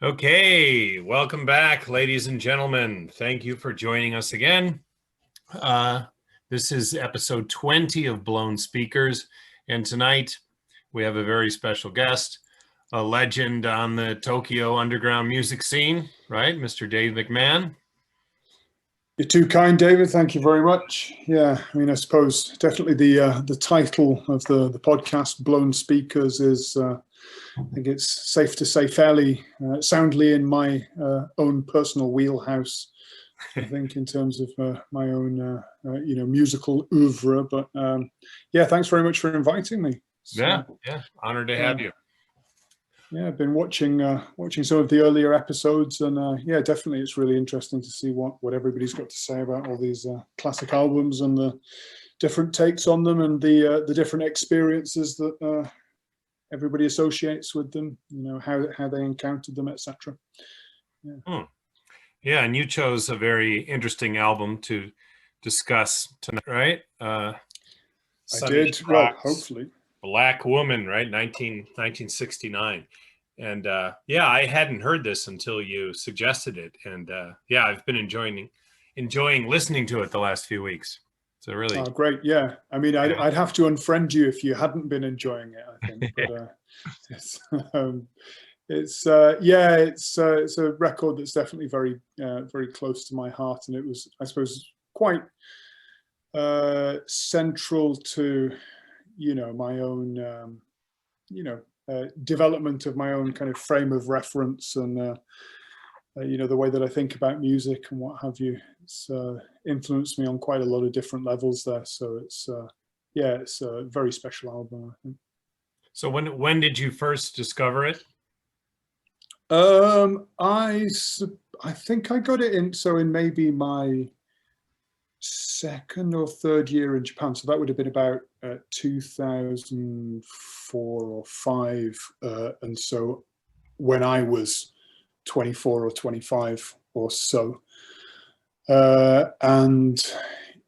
Okay, welcome back, ladies and gentlemen. Thank you for joining us again. This is episode 20 of Blown Speakers, and tonight we have a very special guest, a legend on the Tokyo underground music scene, right? Mr. Dave McMahon. You're too kind, David. Thank you very much. Yeah, I mean, I suppose definitely the title of the podcast, Blown Speakers, is I think it's safe to say fairly soundly in my own personal wheelhouse. I think in terms of my own musical oeuvre. But yeah, thanks very much for inviting me. Yeah, honored to have you. Yeah, I've been watching some of the earlier episodes, and yeah, definitely it's really interesting to see what everybody's got to say about all these classic albums and the different takes on them and the different experiences that everybody associates with them. You know, how they encountered them, etc. Yeah. Yeah, and you chose a very interesting album to discuss tonight, right? I did. Well, hopefully. Black Woman, right? 1969. And yeah, I hadn't heard this until you suggested it. And yeah, I've been enjoying listening to it the last few weeks. So really, oh, great. Yeah, I mean, I'd have to unfriend you if you hadn't been enjoying it, I think. But it's a record that's definitely very very close to my heart, and it was, I suppose, quite central to my own development of my own kind of frame of reference and the way that I think about music and what have you. It's influenced me on quite a lot of different levels there. So it's it's a very special album, I think. So when did you first discover it? I think I got it in maybe my second or third year in Japan. So that would have been about 2004 or 5. And so when I was 24 or 25 or so. And,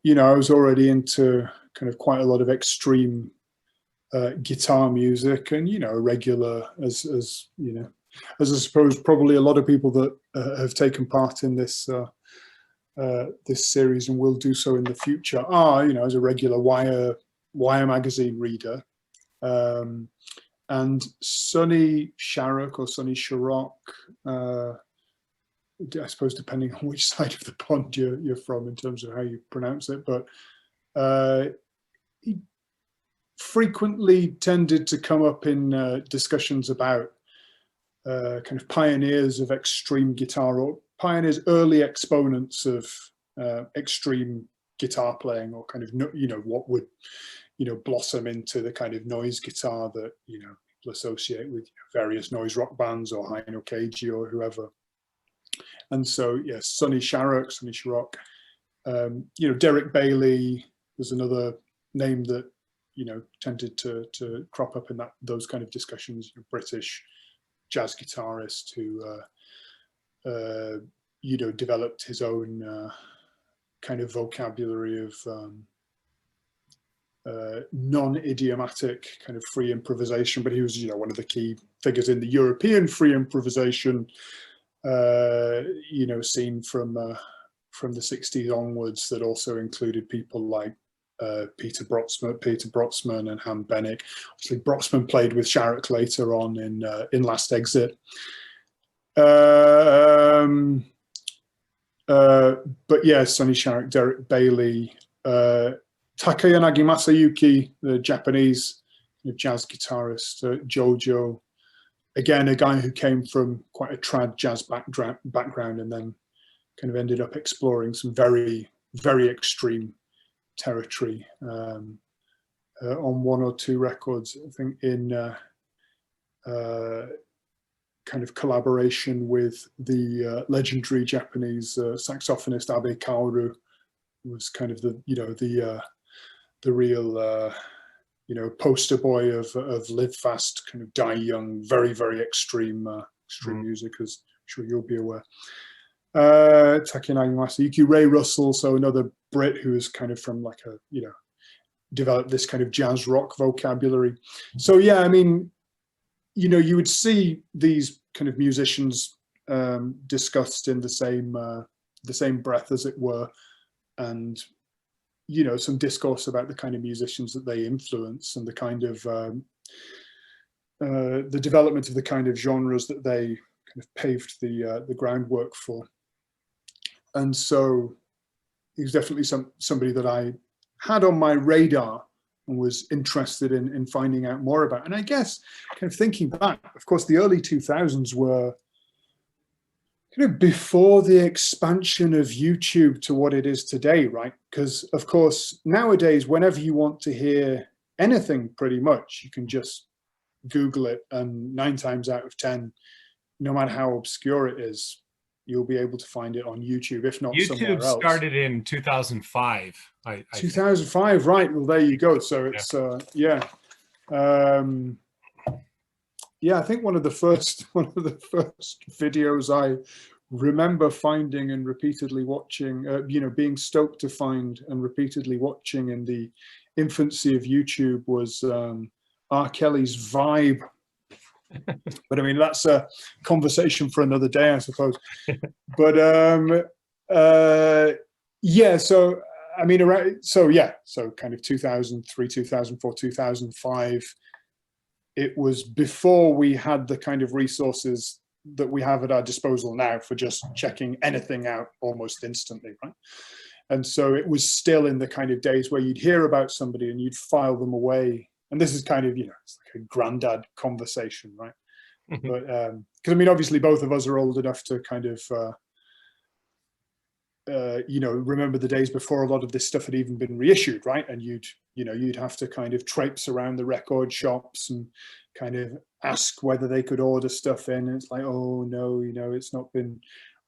I was already into kind of quite a lot of extreme guitar music and, a regular, as I suppose probably a lot of people that have taken part in this this series and will do so in the future are, as a regular Wire magazine reader. And Sonny Sharrock or Sonny Sharrock, I suppose depending on which side of the pond you're from in terms of how you pronounce it, but he frequently tended to come up in discussions about kind of pioneers of extreme guitar, or pioneers, early exponents of extreme guitar playing, or kind of what would blossom into the kind of noise guitar that people associate with various noise rock bands or Hino Keiji or whoever. And so yes, Sonny Sharrock, Derek Bailey was another name that tended to crop up in those kind of discussions. British jazz guitarist who developed his own kind of vocabulary of non-idiomatic kind of free improvisation, but he was one of the key figures in the European free improvisation scene from the 60s onwards, that also included people like Peter Brotzman and Han Bennick. Obviously Brotzman played with Sharrock later on in Last Exit. But yeah, Sonny Sharrock, Derek Bailey, Takayanagi Masayuki, the Japanese jazz guitarist, Jojo, again, a guy who came from quite a trad jazz background and then kind of ended up exploring some very, very extreme territory on 1 or 2 records, I think, in kind of collaboration with the legendary Japanese saxophonist Abe Kaoru, who was kind of the real poster boy of live fast, kind of die young, very, very extreme music, as I'm sure you'll be aware. Takayanagi Masayuki, Ray Russell, so another Brit who is kind of from like a developed this kind of jazz rock vocabulary. So yeah, I mean, you would see these kind of musicians discussed in the same breath, as it were, and some discourse about the kind of musicians that they influence and the kind of the development of the kind of genres that they kind of paved the groundwork for. And so he was definitely somebody that I had on my radar and was interested in finding out more about. And I guess, kind of thinking back, of course, the early 2000s were kind of before the expansion of YouTube to what it is today, right? Because, of course, nowadays, whenever you want to hear anything, pretty much, you can just Google it, and 9 times out of 10, no matter how obscure it is, you'll be able to find it on YouTube, if not somewhere else. YouTube started in 2005. 2005, right? Well, there you go. So it's yeah. Yeah, I think one of the first videos I remember finding and repeatedly watching, being stoked to find and repeatedly watching in the infancy of YouTube was R. Kelly's Vibe. But I mean, that's a conversation for another day, I suppose. But yeah, so I mean, so kind of 2003, 2004, 2005. It was before we had the kind of resources that we have at our disposal now for just checking anything out almost instantly, right? And so it was still in the kind of days where you'd hear about somebody and you'd file them away. And this is kind of, it's like a granddad conversation, right? But because I mean, obviously both of us are old enough to kind of, remember the days before a lot of this stuff had even been reissued, right? And you'd have to kind of traipse around the record shops and kind of ask whether they could order stuff in. And it's like, oh no, it's not been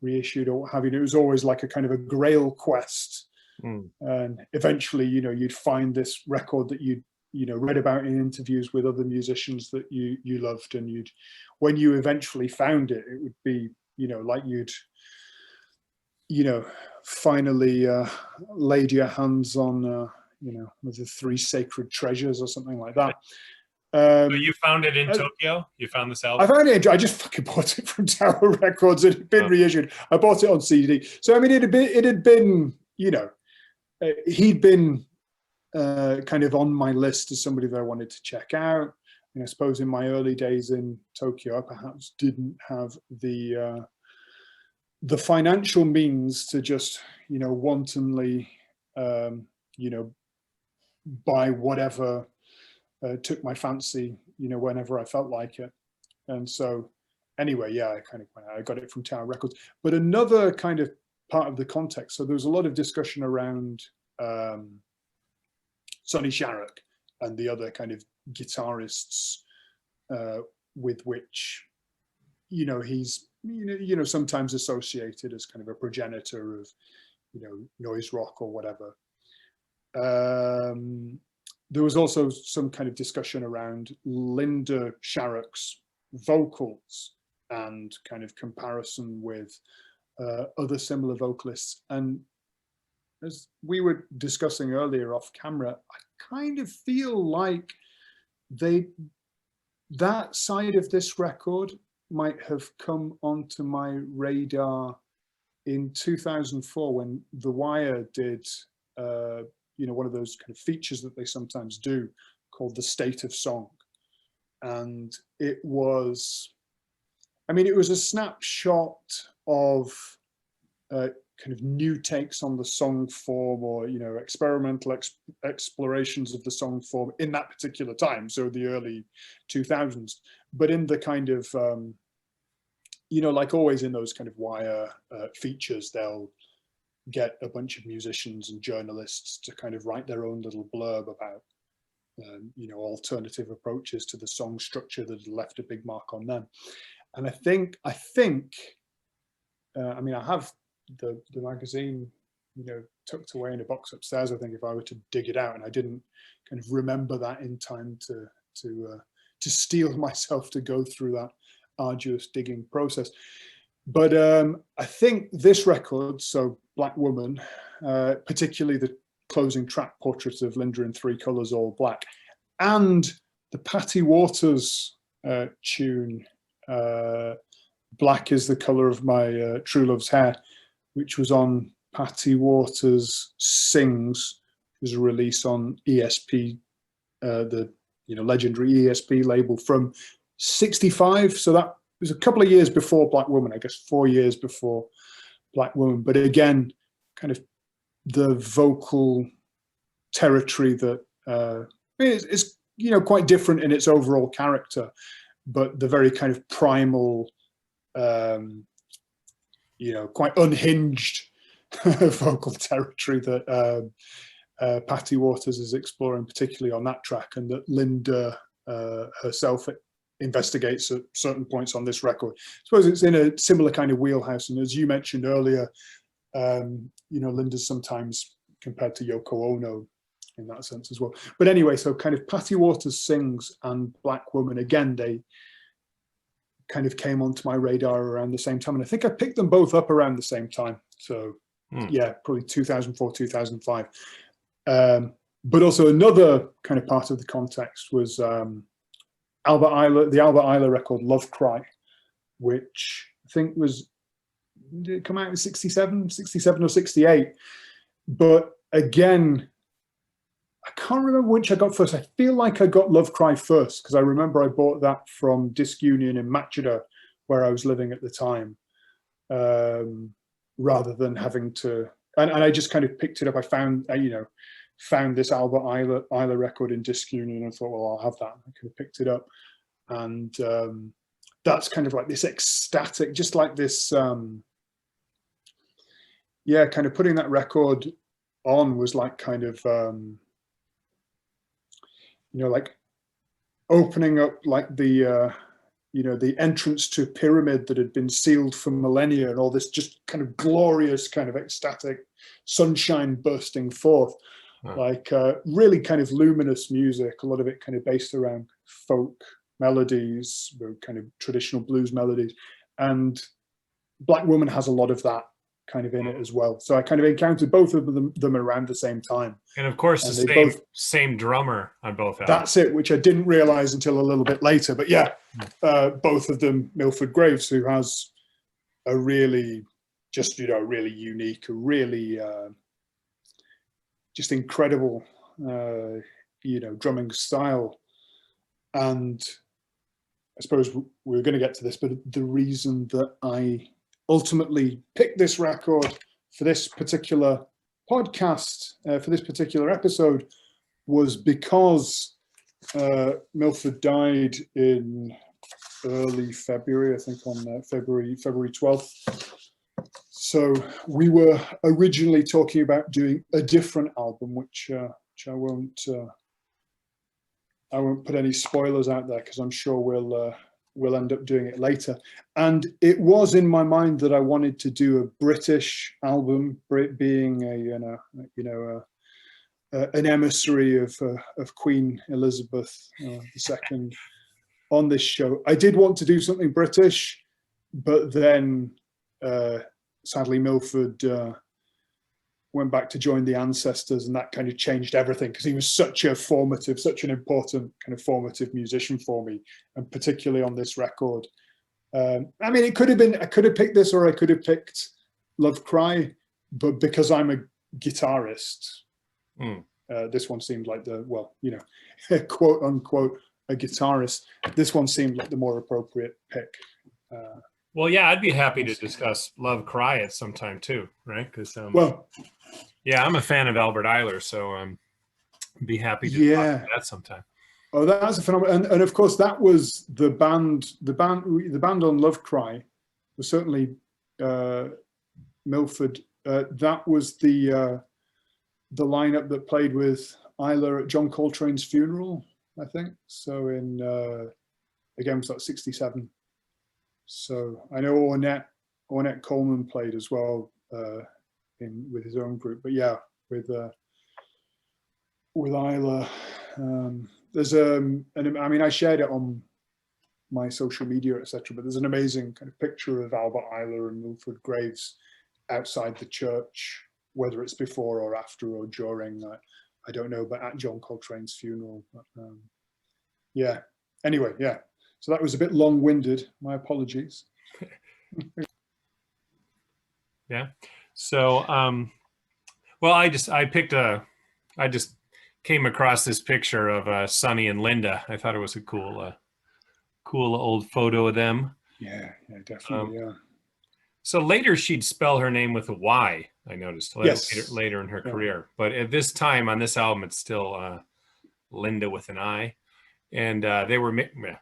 reissued or what have you. And it was always like a kind of a grail quest. And eventually, you'd find this record that you'd read about in interviews with other musicians that you loved, and when you eventually found it, it would be like you'd finally laid your hands on with the 3 sacred treasures or something like that. So you found it in Tokyo? You found this album? I found it. I just fucking bought it from Tower Records. It had been reissued. I bought it on CD. So I mean, it had been he'd been kind of on my list as somebody that I wanted to check out. And I suppose in my early days in Tokyo, I perhaps didn't have the financial means to just wantonly buy whatever took my fancy whenever I felt like it. And so anyway, yeah, I got it from Tower Records. But another kind of part of the context, so there was a lot of discussion around Sonny Sharrock and the other kind of guitarists with which he's sometimes associated as kind of a progenitor of noise rock or whatever. There was also some kind of discussion around Linda Sharrock's vocals and kind of comparison with other similar vocalists. And as we were discussing earlier off camera, I kind of feel like that side of this record might have come onto my radar in 2004 when The Wire did one of those kind of features that they sometimes do called The State of Song. And it was a snapshot of kind of new takes on the song form, or experimental explorations of the song form in that particular time, so the early 2000s. But in the kind of like always in those kind of Wire features, they'll get a bunch of musicians and journalists to kind of write their own little blurb about alternative approaches to the song structure that had left a big mark on them. And I think I have the magazine tucked away in a box upstairs, I think, if I were to dig it out, and I didn't kind of remember that in time to steel myself to go through that arduous digging process. But I think this record, so Black Woman, particularly the closing track, Portrait of Linda in Three Colors All Black, and the Patty Waters tune, Black is the Colour of My True Love's Hair, which was on Patty Waters' Sings, was a release on ESP, the legendary ESP label from '65. So that was a couple of years before Black Woman, I guess 4 years before Black Woman. But again, kind of the vocal territory that is quite different in its overall character, but the very kind of primal, quite unhinged vocal territory that Patty Waters is exploring, particularly on that track, and that Linda herself investigates at certain points on this record. I suppose it's in a similar kind of wheelhouse, and as you mentioned earlier, Linda's sometimes compared to Yoko Ono in that sense as well. But anyway, so kind of Patty Waters Sings and Black Woman, again, they kind of came onto my radar around the same time, and I think I picked them both up around the same time. So yeah, probably 2004, 2005. But also another kind of part of the context was the Albert Ayler record Love Cry, which I think did it come out in 67 or 68? But again, I can't remember which I got first. I feel like I got Love Cry first, because I remember I bought that from Disc Union in Machida, where I was living at the time, rather than having to, and I just kind of picked it up. I found this Albert Ayler record in Disc Union and thought, well, I'll have that. I could have picked it up. And that's kind of like this ecstatic, just like this, kind of putting that record on was like kind of, like opening up like the entrance to a pyramid that had been sealed for millennia, and all this just kind of glorious kind of ecstatic sunshine bursting forth. Like really kind of luminous music, a lot of it kind of based around folk melodies, kind of traditional blues melodies. And Black Woman has a lot of that kind of in it as well. So I kind of encountered both of them around the same time. And of course, the same drummer on both albums. That's it, which I didn't realize until a little bit later. But yeah, both of them, Milford Graves, who has a really, really unique, really just incredible, drumming style. And I suppose we're going to get to this, but the reason that I ultimately picked this record for this particular podcast, for this particular episode, was because Milford died in early February, I think on February 12th. So we were originally talking about doing a different album, which I won't put any spoilers out there, because I'm sure we'll end up doing it later. And it was in my mind that I wanted to do a British album, being an emissary of Queen Elizabeth II on this show. I did want to do something British, but then sadly Milford went back to join the Ancestors, and that kind of changed everything, because he was such an important kind of formative musician for me, and particularly on this record. I mean, I could have picked this, or I could have picked Love Cry, but because I'm a guitarist, this one seemed like quote unquote, a guitarist. This one seemed like the more appropriate pick. Well, yeah, I'd be happy to discuss Love Cry at some time too, right? Because yeah, I'm a fan of Albert Ayler, so I'd be happy to talk about that sometime. Oh, that's a phenomenon, and of course that was the band on Love Cry was certainly Milford. That was the lineup that played with Ayler at John Coltrane's funeral, I think. So in again, was that 67? So I know Ornette Coleman played as well with his own group, but yeah, with Ayler, there's and I mean, I shared it on my social media, etc. But there's an amazing kind of picture of Albert Ayler and Milford Graves outside the church, whether it's before or after or during, I don't know, but at John Coltrane's funeral. But, yeah. Anyway, yeah. So that was a bit long-winded. My apologies. Yeah. So, well, I just came across this picture of Sonny and Linda. I thought it was a cool old photo of them. Yeah, definitely. Yeah. So later she'd spell her name with a Y, I noticed Yes. later in her career. But at this time on this album, it's still Linda with an I. And they were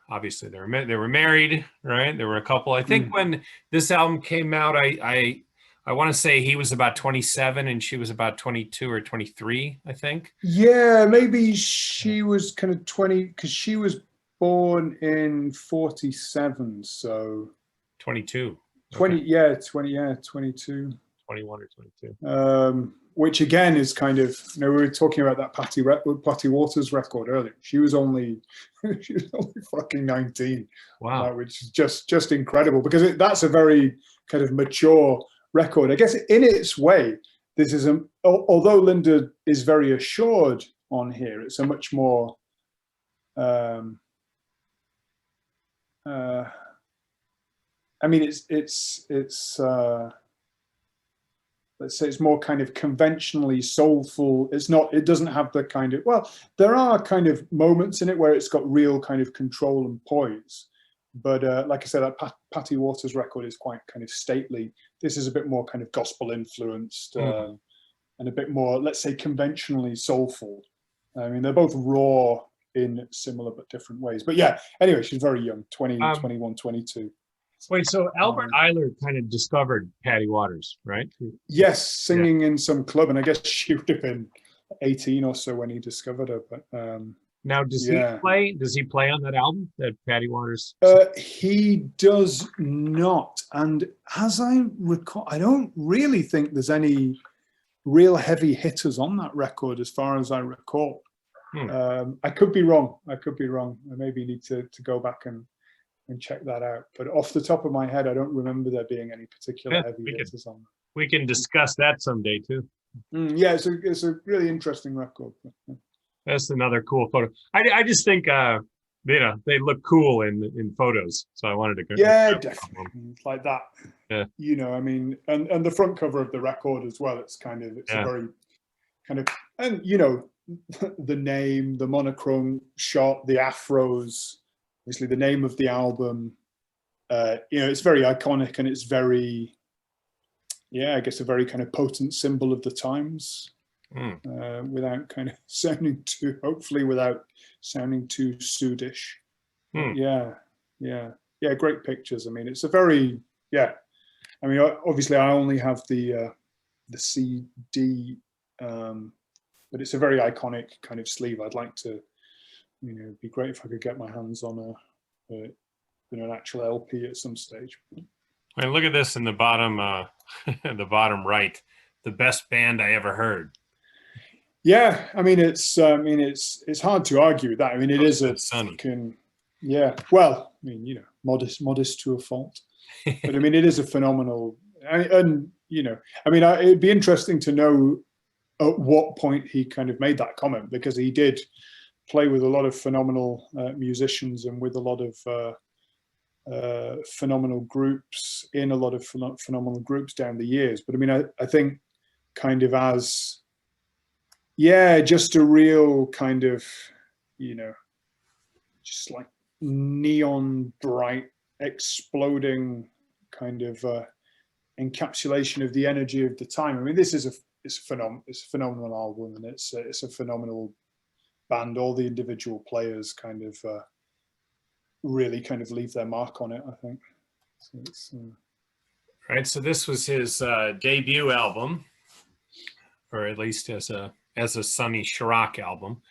obviously they were married, right? There were a couple. I think when this album came out, I want to say he was about 27 and she was about 22 or 23, I think. Yeah, maybe she was kind of 20 because she was born in 47, so 22. 20, okay. Yeah, 22. 21 or 22. Which again is kind of, we were talking about that Patty Waters record earlier. She was only fucking 19. Wow. Which is just incredible because that's a very kind of mature record. I guess in its way, this is although Linda is very assured on here, it's a much more I mean, it's let's say it's more kind of conventionally soulful. It doesn't have the kind of, well, there are kind of moments in it where it's got real kind of control and poise. But like I said, that Patty Waters record is quite kind of stately. This is a bit more kind of gospel influenced and a bit more, let's say, conventionally soulful. I mean, they're both raw in similar but different ways. But yeah, anyway, she's very young, 20, 21, 22. Wait, so Albert Ayler kind of discovered Patty Waters, right? Yes, singing in some club, and I guess she would have been 18 or so when he discovered her. But now, does he play? Does he play on that album that Patty Waters? He does not, and as I recall, I don't really think there's any real heavy hitters on that record, as far as I recall. I could be wrong. I maybe need to go back and check that out. But off the top of my head, I don't remember there being any particular heavy hitters on that. We can discuss that someday too. Yeah, it's a really interesting record. That's another cool photo. I just think they look cool in photos, so I wanted to go. Yeah, definitely like that. Yeah. I mean, and the front cover of the record as well. It's a very kind of, and the name, the monochrome shot, the afros. Obviously, the name of the album, it's very iconic and it's very, I guess a very kind of potent symbol of the times, without kind of without sounding too pseudish. Yeah, great pictures. I mean, it's a very, I mean, obviously I only have the CD, but it's a very iconic kind of sleeve. I'd like to, it'd be great if I could get my hands on an actual LP at some stage. I mean, look at this in the bottom, the bottom right. The best band I ever heard. Yeah, I mean it's hard to argue with that. I mean it is a fucking, well, I mean modest to a fault, but I mean it is a phenomenal. And I mean it'd be interesting to know at what point he kind of made that comment, because he did play with a lot of phenomenal musicians and with a lot of phenomenal groups in a lot of phenomenal groups down the years. But I mean, I think kind of as, just a real kind of, just like neon bright, exploding kind of encapsulation of the energy of the time. I mean, this is a phenomenal album, and it's a phenomenal band. All the individual players kind of really kind of leave their mark on it, I think. So it's, right. So this was his debut album, or at least as a Sonny Sharrock album.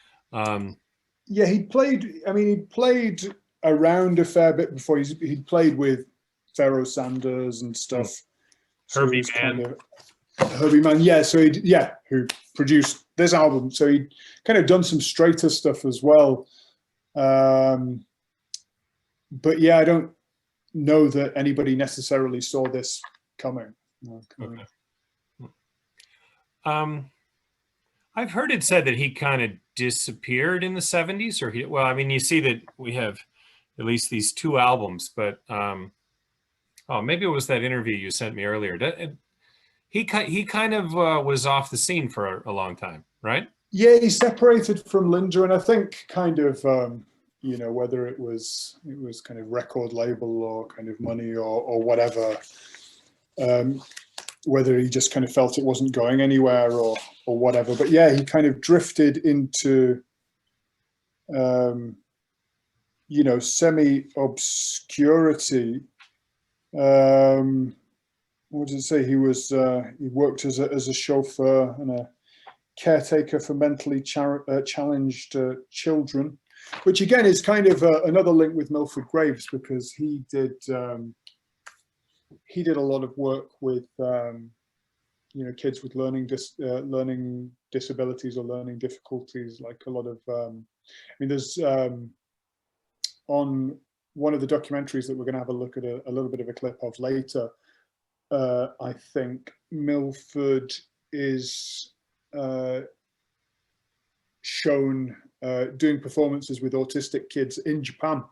He played around a fair bit before. He'd played with Pharoah Sanders and stuff. Herbie Mann. Herbie Mann, who produced this album. So he'd kind of done some straighter stuff as well. But I don't know that anybody necessarily saw this coming. Okay. I've heard it said that he kind of disappeared in the 70s, I mean, you see that we have at least these two albums, but Oh, maybe it was that interview you sent me earlier. He kind of was off the scene for a long time, right? Yeah, he separated from Linda, and I think kind of whether it was kind of record label or kind of money or whatever, whether he just kind of felt it wasn't going anywhere or whatever. But yeah, he kind of drifted into semi-obscurity. What did it say? He worked as a chauffeur and a caretaker for mentally challenged children, which again is kind of another link with Milford Graves, because he did a lot of work with kids with learning disabilities or learning difficulties. Like a lot of there's on one of the documentaries that we're going to have a look at a little bit of a clip of later. I think Milford is shown doing performances with autistic kids in Japan,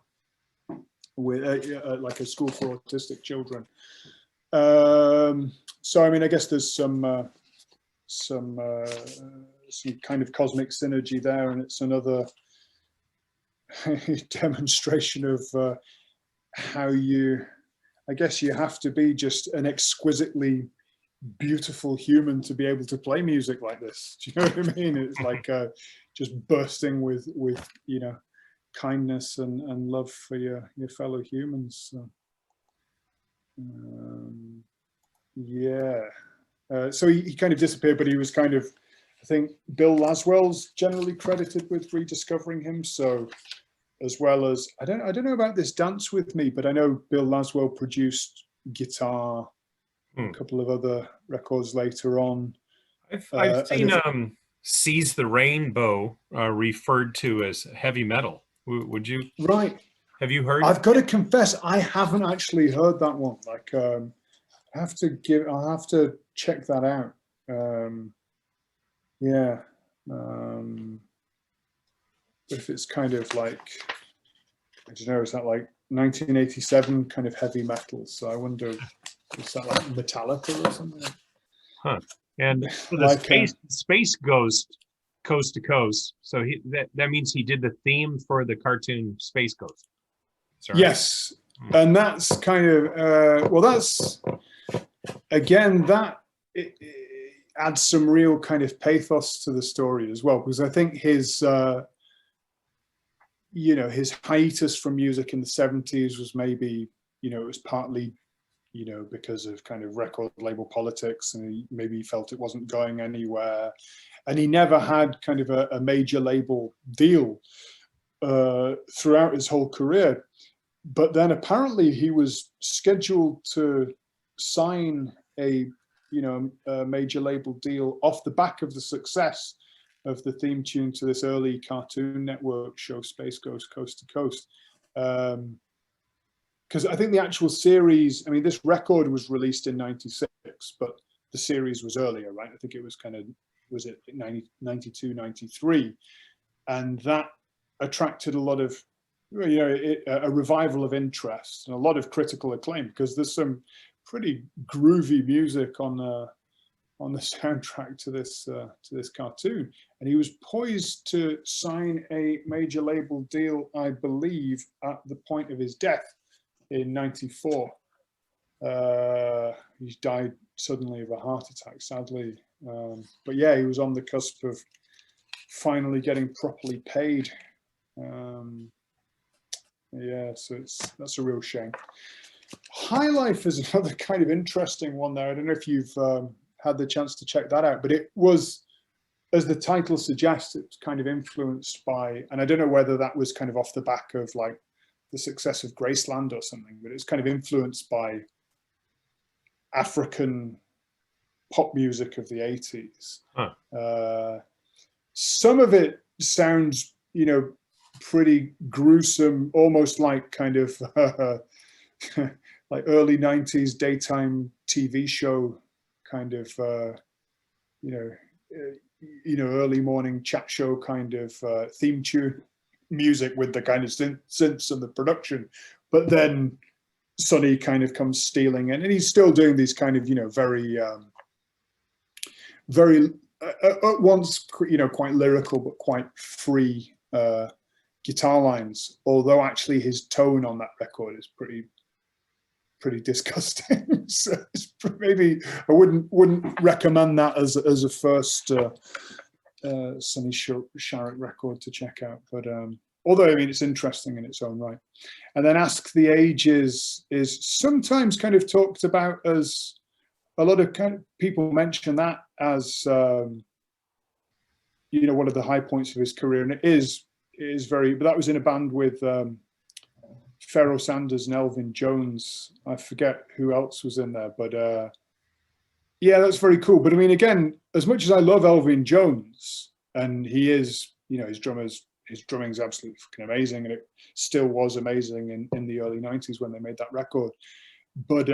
with like a school for autistic children. So I guess there's some kind of cosmic synergy there, and it's another demonstration of how I guess you have to be just an exquisitely beautiful human to be able to play music like this. Do you know what I mean? It's like just bursting with kindness and love for your fellow humans. So, so he kind of disappeared, but he was kind of, I think Bill Laswell's generally credited with rediscovering him. So as well as, I don't know about this Dance With Me, but I know Bill Laswell produced Guitar, a couple of other records later on. I've seen Seize the Rainbow referred to as heavy metal. Would you? Right. Have you heard? I've got to confess, I haven't actually heard that one. Like, I'll have to check that out. If it's kind of like, I don't know, is that like 1987 kind of heavy metal? So I wonder, is that like Metallica or something? Huh. And so the like Space Ghost, Coast to Coast. So that means he did the theme for the cartoon Space Ghost. Sorry. Yes, and that's kind of that's again that it adds some real kind of pathos to the story as well, because I think his his hiatus from music in the 70s was maybe it was partly because of kind of record label politics, and maybe he felt it wasn't going anywhere, and he never had kind of a major label deal throughout his whole career. But then apparently he was scheduled to sign a major label deal off the back of the success of the theme tune to this early Cartoon Network show, Space Ghost Coast to Coast. Because I think the actual series, this record was released in 96, but the series was earlier, right? I think it was was it 92, 93? And that attracted a lot of, a revival of interest and a lot of critical acclaim, because there's some pretty groovy music on the soundtrack to this cartoon. And he was poised to sign a major label deal, I believe, at the point of his death in 94. He died suddenly of a heart attack, sadly. But yeah, he was on the cusp of finally getting properly paid. So that's a real shame. High Life is another kind of interesting one there. I don't know if you've had the chance to check that out, but it was, as the title suggests, it's kind of influenced by, and I don't know whether that was kind of off the back of like the success of Graceland or something, but it's kind of influenced by African pop music of the 80s. Some of it sounds, pretty gruesome, almost like kind of like early 90s daytime TV show kind of, early morning chat show kind of theme tune music with the kind of synths and the production. But then Sonny kind of comes stealing in, and he's still doing these kind of, very at once, quite lyrical but quite free guitar lines. Although actually his tone on that record is pretty disgusting. So it's maybe I wouldn't recommend that as a first Sonny Sharrock record to check out. But although I mean it's interesting in its own right. And then Ask the Ages is sometimes kind of talked about as, a lot of kind of people mention that as one of the high points of his career, and it is very. But that was in a band with Pharoah Sanders and Elvin Jones. I forget who else was in there, but yeah, that's very cool. But I mean, again, as much as I love Elvin Jones, and he is, his drumming's absolutely fucking amazing, and it still was amazing in the early 90s when they made that record. But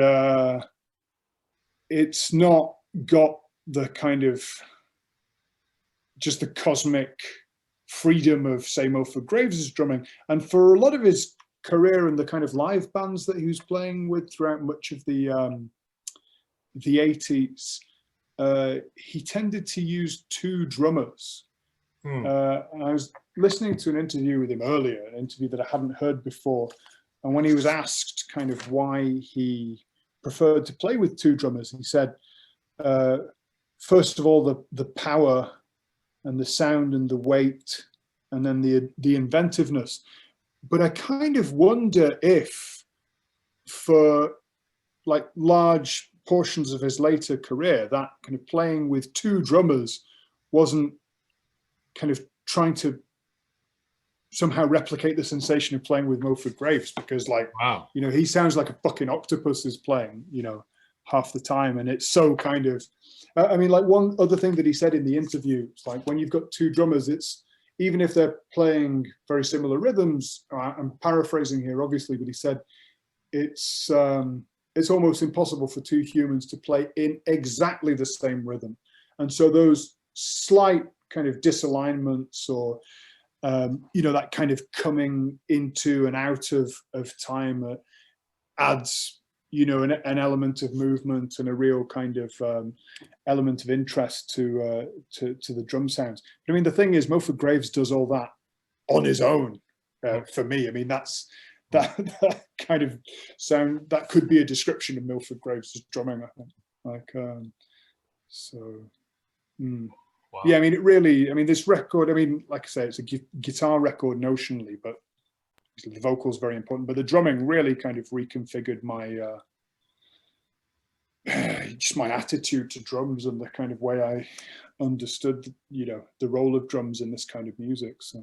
it's not got the kind of just the cosmic freedom of, say, Milford Graves' drumming. And for a lot of his career and the kind of live bands that he was playing with throughout much of the 80s, he tended to use two drummers. And I was listening to an interview with him earlier, an interview that I hadn't heard before. And when he was asked kind of why he preferred to play with two drummers, he said, first of all, the power and the sound and the weight, and then the inventiveness. But I kind of wonder if for like large portions of his later career, that kind of playing with two drummers wasn't kind of trying to somehow replicate the sensation of playing with Milford Graves, because like, wow, he sounds like a fucking octopus is playing, half the time. And it's so kind of, I mean, like one other thing that he said in the interview, it's like when you've got two drummers, it's, even if they're playing very similar rhythms, I'm paraphrasing here, obviously, but he said it's almost impossible for two humans to play in exactly the same rhythm. And so those slight kind of disalignments or, that kind of coming into and out of time adds, an element of movement and a real kind of element of interest to the drum sounds. But I mean, the thing is, Milford Graves does all that on his own. For me, I mean, that kind of sound, that could be a description of Milford Graves' drumming, I think. Like, wow. Yeah, I mean, this record, I mean, like I say, it's a guitar record notionally, but the vocals very important, but the drumming really kind of reconfigured my just my attitude to drums and the kind of way I understood, the role of drums in this kind of music. So,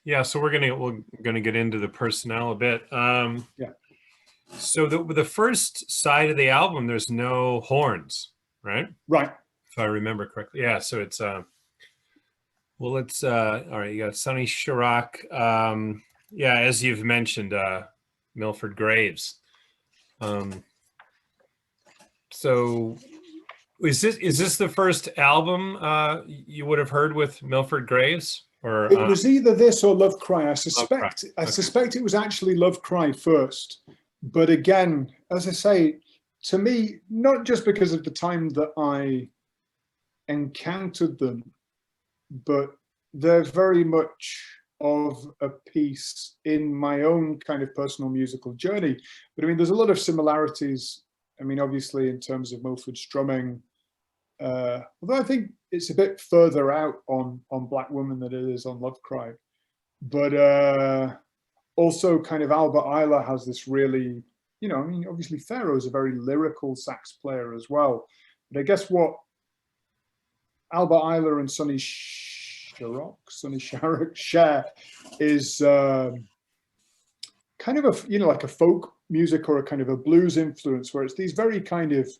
yeah. So we're gonna get into the personnel a bit. Yeah. So the first side of the album, there's no horns, right? Right. If I remember correctly. Yeah. So it's well, let's all right. You got Sonny Sharrock. Yeah, as you've mentioned, Milford Graves. So is this the first album you would have heard with Milford Graves? Or it was either this or Love Cry. I suspect Love Cry. I suspect it was actually Love Cry first. But again, as I say, to me, not just because of the time that I encountered them, but they're very much of a piece in my own kind of personal musical journey. But I mean, there's a lot of similarities. I mean, obviously, in terms of Milford's drumming, although I think it's a bit further out on Black Woman than it is on Love Cry. But also kind of Albert Ayler has this really, I mean, obviously Pharoah's a very lyrical sax player as well. But I guess what Albert Ayler and Sonny Sharrock share is kind of a, like a folk music or a kind of a blues influence, where it's these very kind of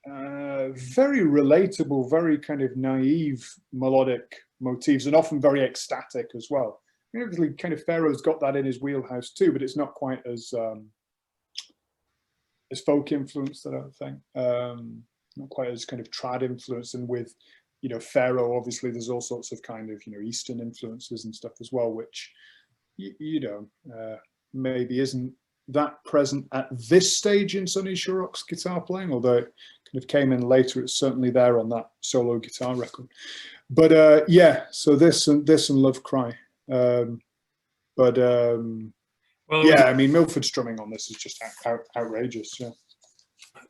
very relatable, very kind of naive melodic motifs, and often very ecstatic as well. I mean, obviously kind of Pharoah's got that in his wheelhouse too, but it's not quite as folk influenced, I don't think. Not quite as kind of trad influence. And with Pharoah, obviously there's all sorts of kind of Eastern influences and stuff as well, which maybe isn't that present at this stage in Sonny Sharrock's guitar playing, although it kind of came in later. It's certainly there on that solo guitar record. But yeah, so this and Love Cry. But yeah, I mean, Milford's drumming on this is just outrageous. Yeah.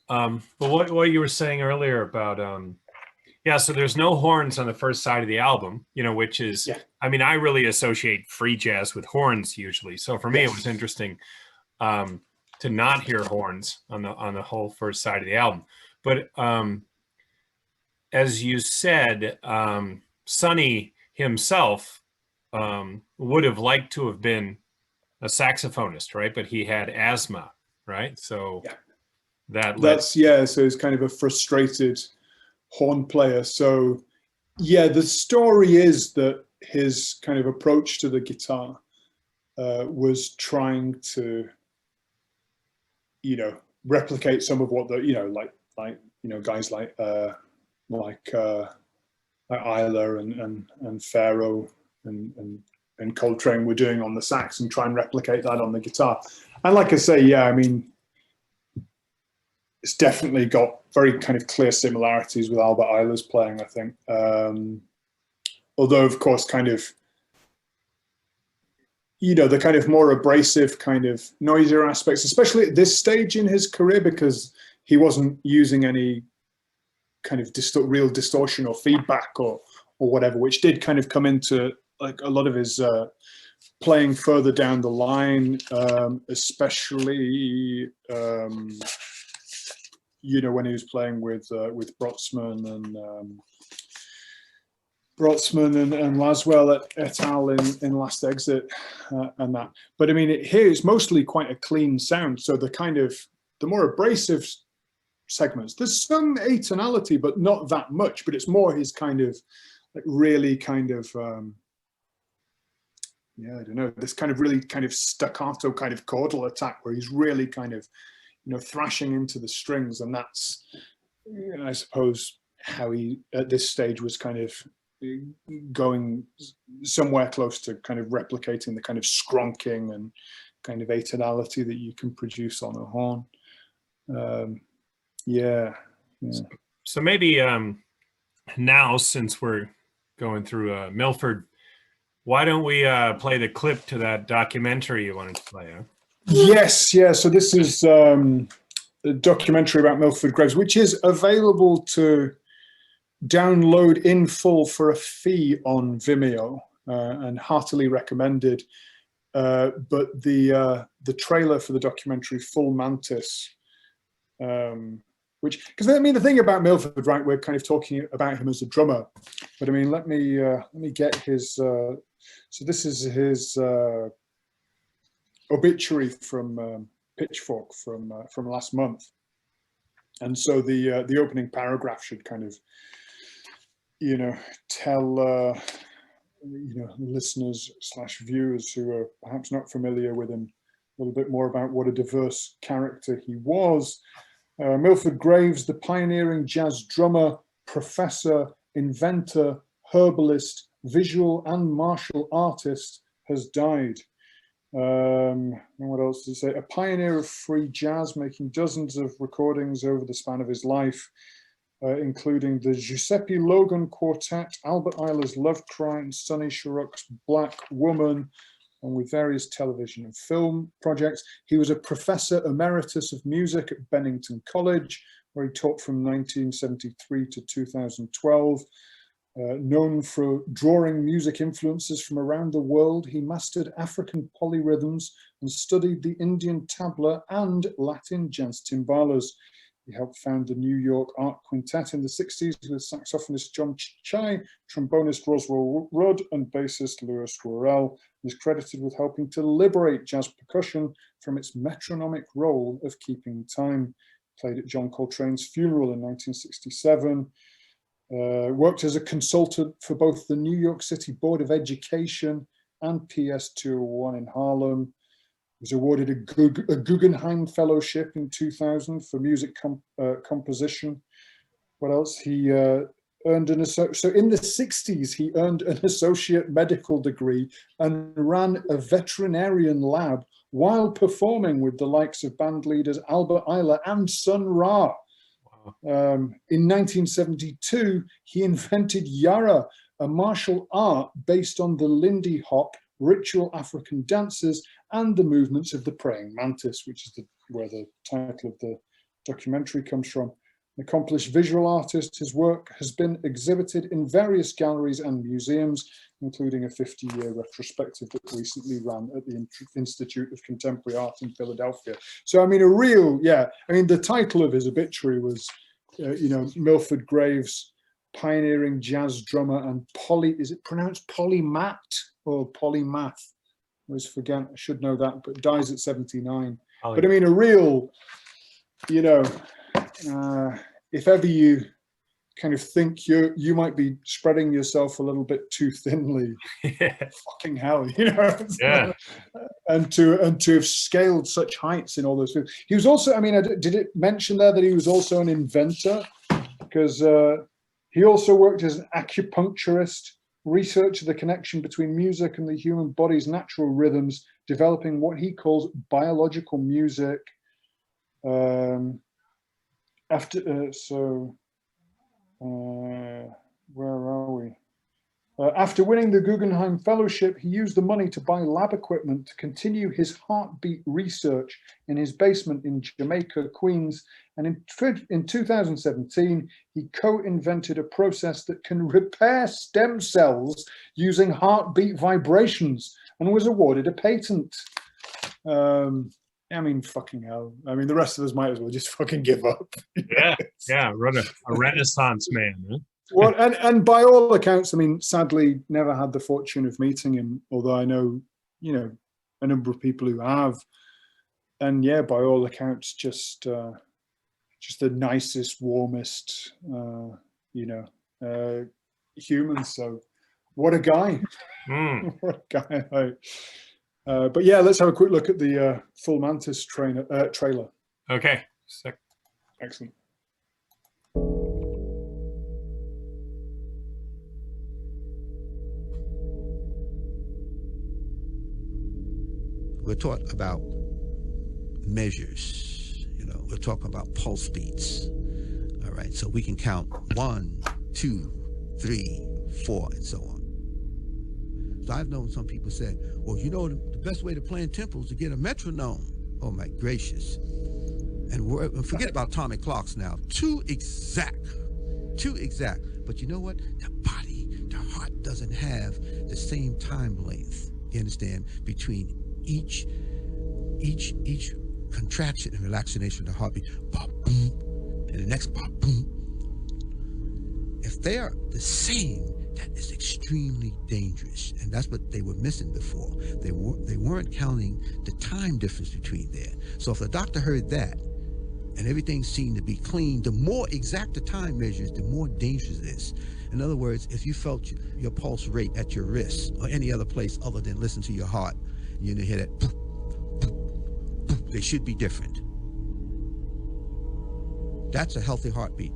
But what you were saying earlier about yeah, so there's no horns on the first side of the album, you know, which is, yeah. I mean, I really associate free jazz with horns usually. So for me, it was interesting to not hear horns on the whole first side of the album. But as you said, Sonny himself would have liked to have been a saxophonist, right? But he had asthma, right? So yeah. That's yeah. So he's kind of a frustrated horn player. So yeah, the story is that his kind of approach to the guitar was trying to, you know, replicate some of what the, you know, like you know, guys like Isla and Pharaoh and Coltrane were doing on the sax, and try and replicate that on the guitar. And like I say, yeah, I mean, it's definitely got very kind of clear similarities with Albert Ayler's playing, I think. Although, of course, kind of, you know, the kind of more abrasive, kind of noisier aspects, especially at this stage in his career, because he wasn't using any kind of real distortion or feedback or whatever, which did kind of come into like a lot of his playing further down the line, especially you know, when he was playing with Brotzmann and Laswell et al. in Last Exit and that. But I mean, here it's mostly quite a clean sound. So the kind of the more abrasive segments, there's some atonality, but not that much. But it's more his kind of like really kind of yeah, I don't know, this kind of really kind of staccato kind of chordal attack where he's really kind of, you know, thrashing into the strings. And that's, you know, I suppose how he at this stage was kind of going somewhere close to kind of replicating the kind of skronking and kind of atonality that you can produce on a horn. Yeah. So maybe now, since we're going through Milford, why don't we play the clip to that documentary you wanted to play? Huh? Yes, yeah. So this is a documentary about Milford Graves, which is available to download in full for a fee on Vimeo, and heartily recommended. But the trailer for the documentary, Full Mantis, which, because I mean, the thing about Milford, right? We're kind of talking about him as a drummer, but I mean, let me get his. So this is his obituary from Pitchfork from last month, and so the opening paragraph should kind of, you know, tell you know, listeners / viewers who are perhaps not familiar with him a little bit more about what a diverse character he was. Milford Graves, the pioneering jazz drummer, professor, inventor, herbalist, visual and martial artist, has died. And what else does it say? A pioneer of free jazz, making dozens of recordings over the span of his life, including the Giuseppe Logan Quartet, Albert Ayler's Love Cry, and Sonny Sharrock's Black Woman, and with various television and film projects. He was a professor emeritus of music at Bennington College, where he taught from 1973 to 2012. Known for drawing music influences from around the world, he mastered African polyrhythms and studied the Indian tabla and Latin jazz timbalas. He helped found the New York Art Quintet in the 60s with saxophonist John Chai, trombonist Roswell Rudd, and bassist Louis Worrell. He is credited with helping to liberate jazz percussion from its metronomic role of keeping time. Played at John Coltrane's funeral in 1967. Worked as a consultant for both the New York City Board of Education and PS 201 in Harlem. Was awarded a Guggenheim Fellowship in 2000 for music composition. What else? He earned an so in the 60s he earned an associate medical degree and ran a veterinarian lab while performing with the likes of band leaders Albert Ayler and Sun Ra. In 1972, he invented Yara, a martial art based on the Lindy Hop, ritual African dances, and the movements of the praying mantis, which is where the title of the documentary comes from. An accomplished visual artist, his work has been exhibited in various galleries and museums, including a 50-year retrospective that recently ran at the Institute of Contemporary Art in Philadelphia. So, I mean, the title of his obituary was, Milford Graves, pioneering jazz drummer and is it pronounced polymath or polymath? I always forget, I should know that, but dies at 79. But I mean, a real, if ever you kind of think you might be spreading yourself a little bit too thinly, fucking hell, Yeah. and to have scaled such heights in all those things. He was also, I mean, did it mention there that he was also an inventor? Because he also worked as an acupuncturist, researched the connection between music and the human body's natural rhythms, developing what he calls biological music. Where are we? After winning the Guggenheim Fellowship, he used the money to buy lab equipment to continue his heartbeat research in his basement in Jamaica, Queens. And in 2017, he co-invented a process that can repair stem cells using heartbeat vibrations and was awarded a patent. I mean, fucking hell. I mean, the rest of us might as well just fucking give up. Yeah, a Renaissance man. Huh? Well, and by all accounts, I mean, sadly, never had the fortune of meeting him, although I know, a number of people who have. And yeah, by all accounts, just the nicest, warmest, human. So what a guy. What a guy. But yeah, let's have a quick look at the Full Mantis trailer. Okay. Sick. Excellent. We're taught about measures, we're talking about pulse beats. All right, so we can count 1, 2, 3, 4, and so on. So I've known some people say, well, the best way to play in tempo is to get a metronome. Oh my gracious. And forget about atomic clocks now. Too exact. But you know what? The heart doesn't have the same time length, you understand, between each contraction and relaxation of the heartbeat, bop, boom, and the next bop, boom. If they are the same, that is extremely dangerous, and that's what they were missing before. They weren't counting the time difference between there. So if the doctor heard that, and everything seemed to be clean, the more exact the time measures, the more dangerous it is. In other words, if you felt your pulse rate at your wrist or any other place other than listen to your heart, you hear that, boop, boop, boop, they should be different. That's a healthy heartbeat.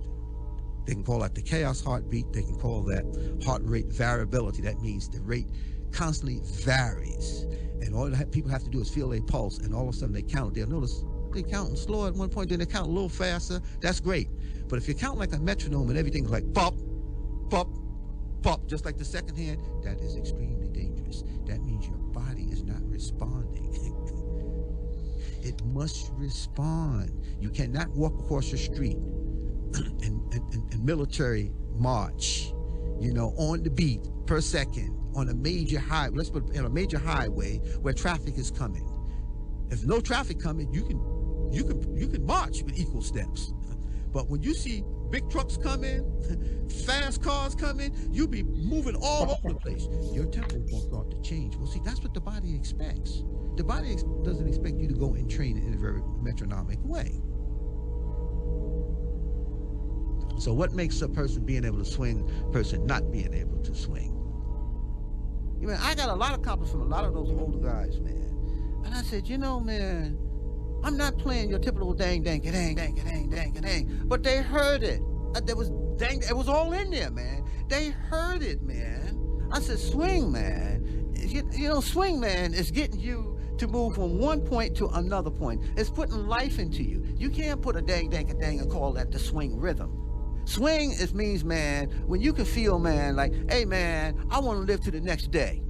They can call that the chaos heartbeat. They can call that heart rate variability. That means the rate constantly varies. And all that people have to do is feel their pulse, and all of a sudden they count. They'll notice they count slow at one point, then they count a little faster. That's great. But if you count like a metronome and everything's like pop, pop, pop, just like the second hand, that is extremely dangerous. That means your body is not responding. It must respond. You cannot walk across the street in military march, on the beat per second on a major highway. Let's put in a major highway where traffic is coming. If no traffic coming, you can march with equal steps. But when you see big trucks coming, fast cars coming, you'll be moving all over the place. Your tempo is going to start to change. Well, see, that's what the body expects. The body doesn't expect you to go and train it in a very metronomic way. So what makes a person being able to swing, a person not being able to swing? I got a lot of compliments from a lot of those older guys, man. And I said, man, I'm not playing your typical dang, dang, dang, dang, dang, dang, dang. But they heard it. It was all in there, man. They heard it, man. I said, swing, man. Swing, man, is getting you to move from one point to another point. It's putting life into you. You can't put a dang and call that the swing rhythm. Swing means, man, when you can feel, man, like, hey, man, I want to live to the next day.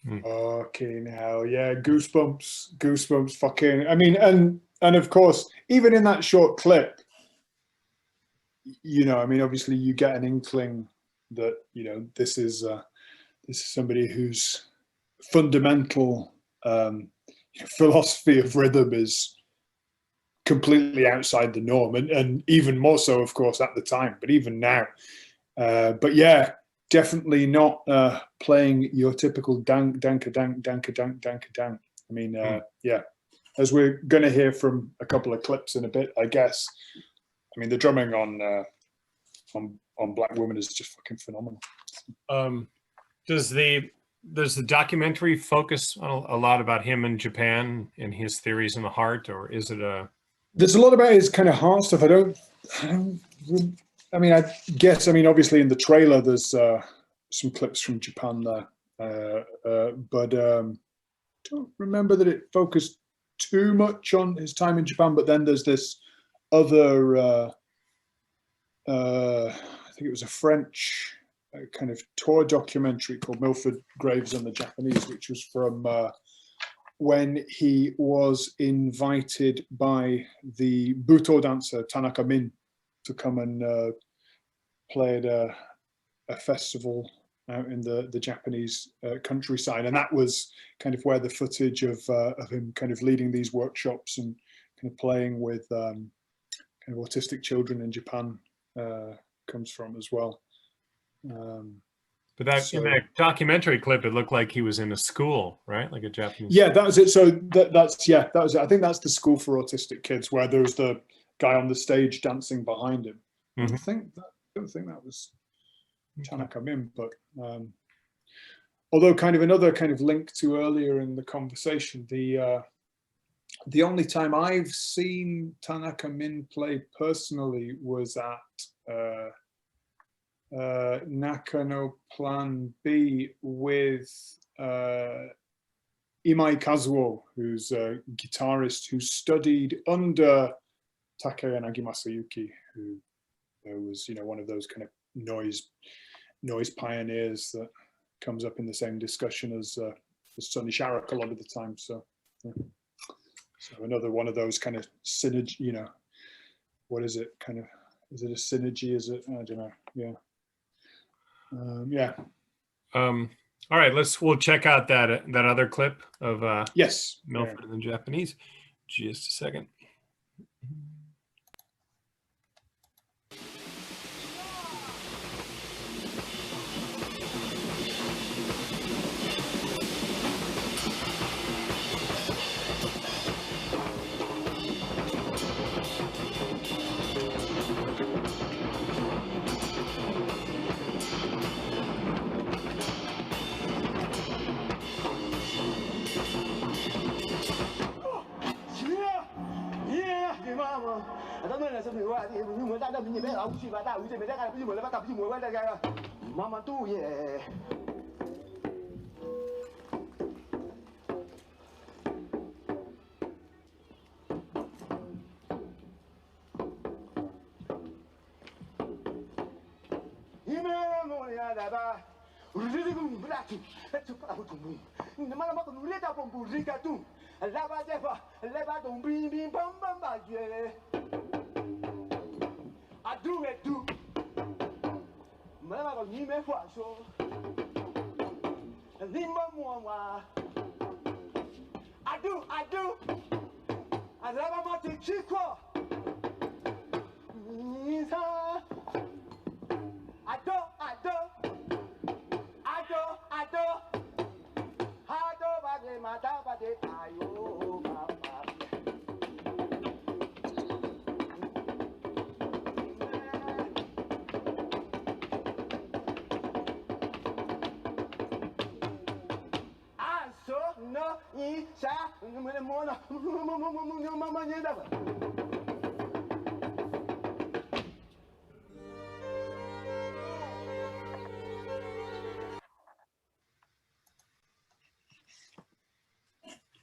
Okay, now, yeah, goosebumps, fucking, I mean, and of course, even in that short clip, you know, I mean, obviously you get an inkling that, you know, this is somebody whose fundamental philosophy of rhythm is completely outside the norm, and even more so, of course, at the time, but even now. But yeah, definitely not playing your typical danka dank. I mean, yeah, as we're going to hear from a couple of clips in a bit, I guess. I mean, the drumming on Black Woman is just fucking phenomenal. Does the documentary focus a lot about him in Japan and his theories in the heart, or is it a? There's a lot about his kind of heart stuff. I mean, I guess, I mean, obviously in the trailer there's some clips from Japan there, but don't remember that it focused too much on his time in Japan. But then there's this other, I think it was a French kind of tour documentary called Milford Graves and the Japanese, which was from when he was invited by the Buto dancer Tanaka Min to come and play at a festival out in the Japanese countryside, and that was kind of where the footage of him kind of leading these workshops and kind of playing with kind of autistic children in Japan comes from as well. But that in that documentary clip, it looked like he was in a school, right? Like a Japanese. Yeah, that was it. So that was it. I think that's the school for autistic kids, where there was the guy on the stage dancing behind him. Mm-hmm. I don't think that was Tanaka Min, but although kind of another kind of link to earlier in the conversation, the only time I've seen Tanaka Min play personally was at Nakano Plan B with Imai Kazuo, who's a guitarist who studied under Takeyanagi Masayuki, who was, you know, one of those kind of noise pioneers that comes up in the same discussion as Sonny Sharrock a lot of the time. So, yeah. So another one of those kind of synergy, you know, what is it? Kind of, is it a synergy? Is it? I don't know. Yeah. Yeah. All right, we'll check out that other clip of yes, Milford in the Japanese. Just a second.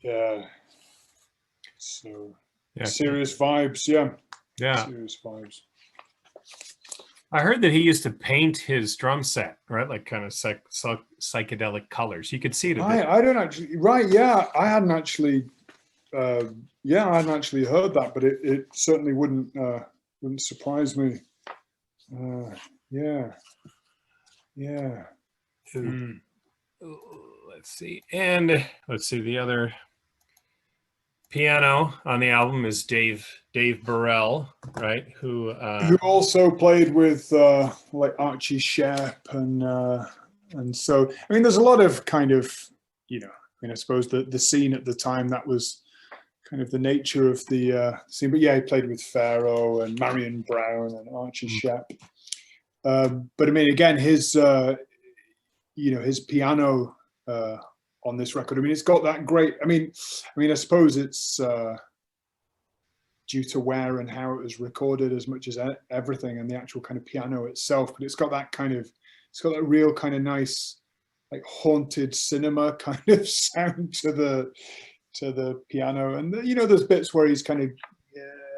Yeah. So Yeah, serious vibes. Yeah. yeah. Serious vibes. I heard that he used to paint his drum set, right? Like kind of psychedelic colors. You could see it a bit. I don't actually. Right. Yeah. I hadn't actually. I hadn't actually heard that, but it certainly wouldn't surprise me. Yeah. Yeah. Let's see. And let's see, the other piano on the album is Dave Burrell, right? Who also played with like Archie Shepp and so I mean there's a lot of kind of, you know, I mean I suppose the scene at the time, that was kind of the nature of the scene. But yeah, he played with Pharaoh and Marion Brown and Archie Shepp. But I mean, again, his his piano on this record, I mean, it's got that great. I mean, I suppose it's due to where and how it was recorded as much as everything, and the actual kind of piano itself. But it's got that real kind of nice, like haunted cinema kind of sound to the piano. And you know, there's bits where he's kind of,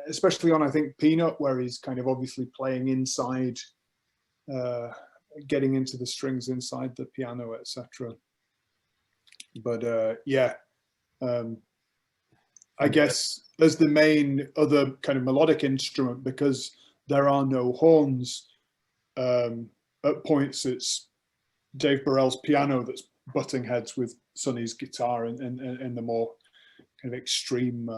especially on I think Peanut, where he's kind of obviously playing inside, getting into the strings inside the piano, etc. But I guess as the main other kind of melodic instrument, because there are no horns, at points it's Dave Burrell's piano that's butting heads with Sonny's guitar in the more kind of extreme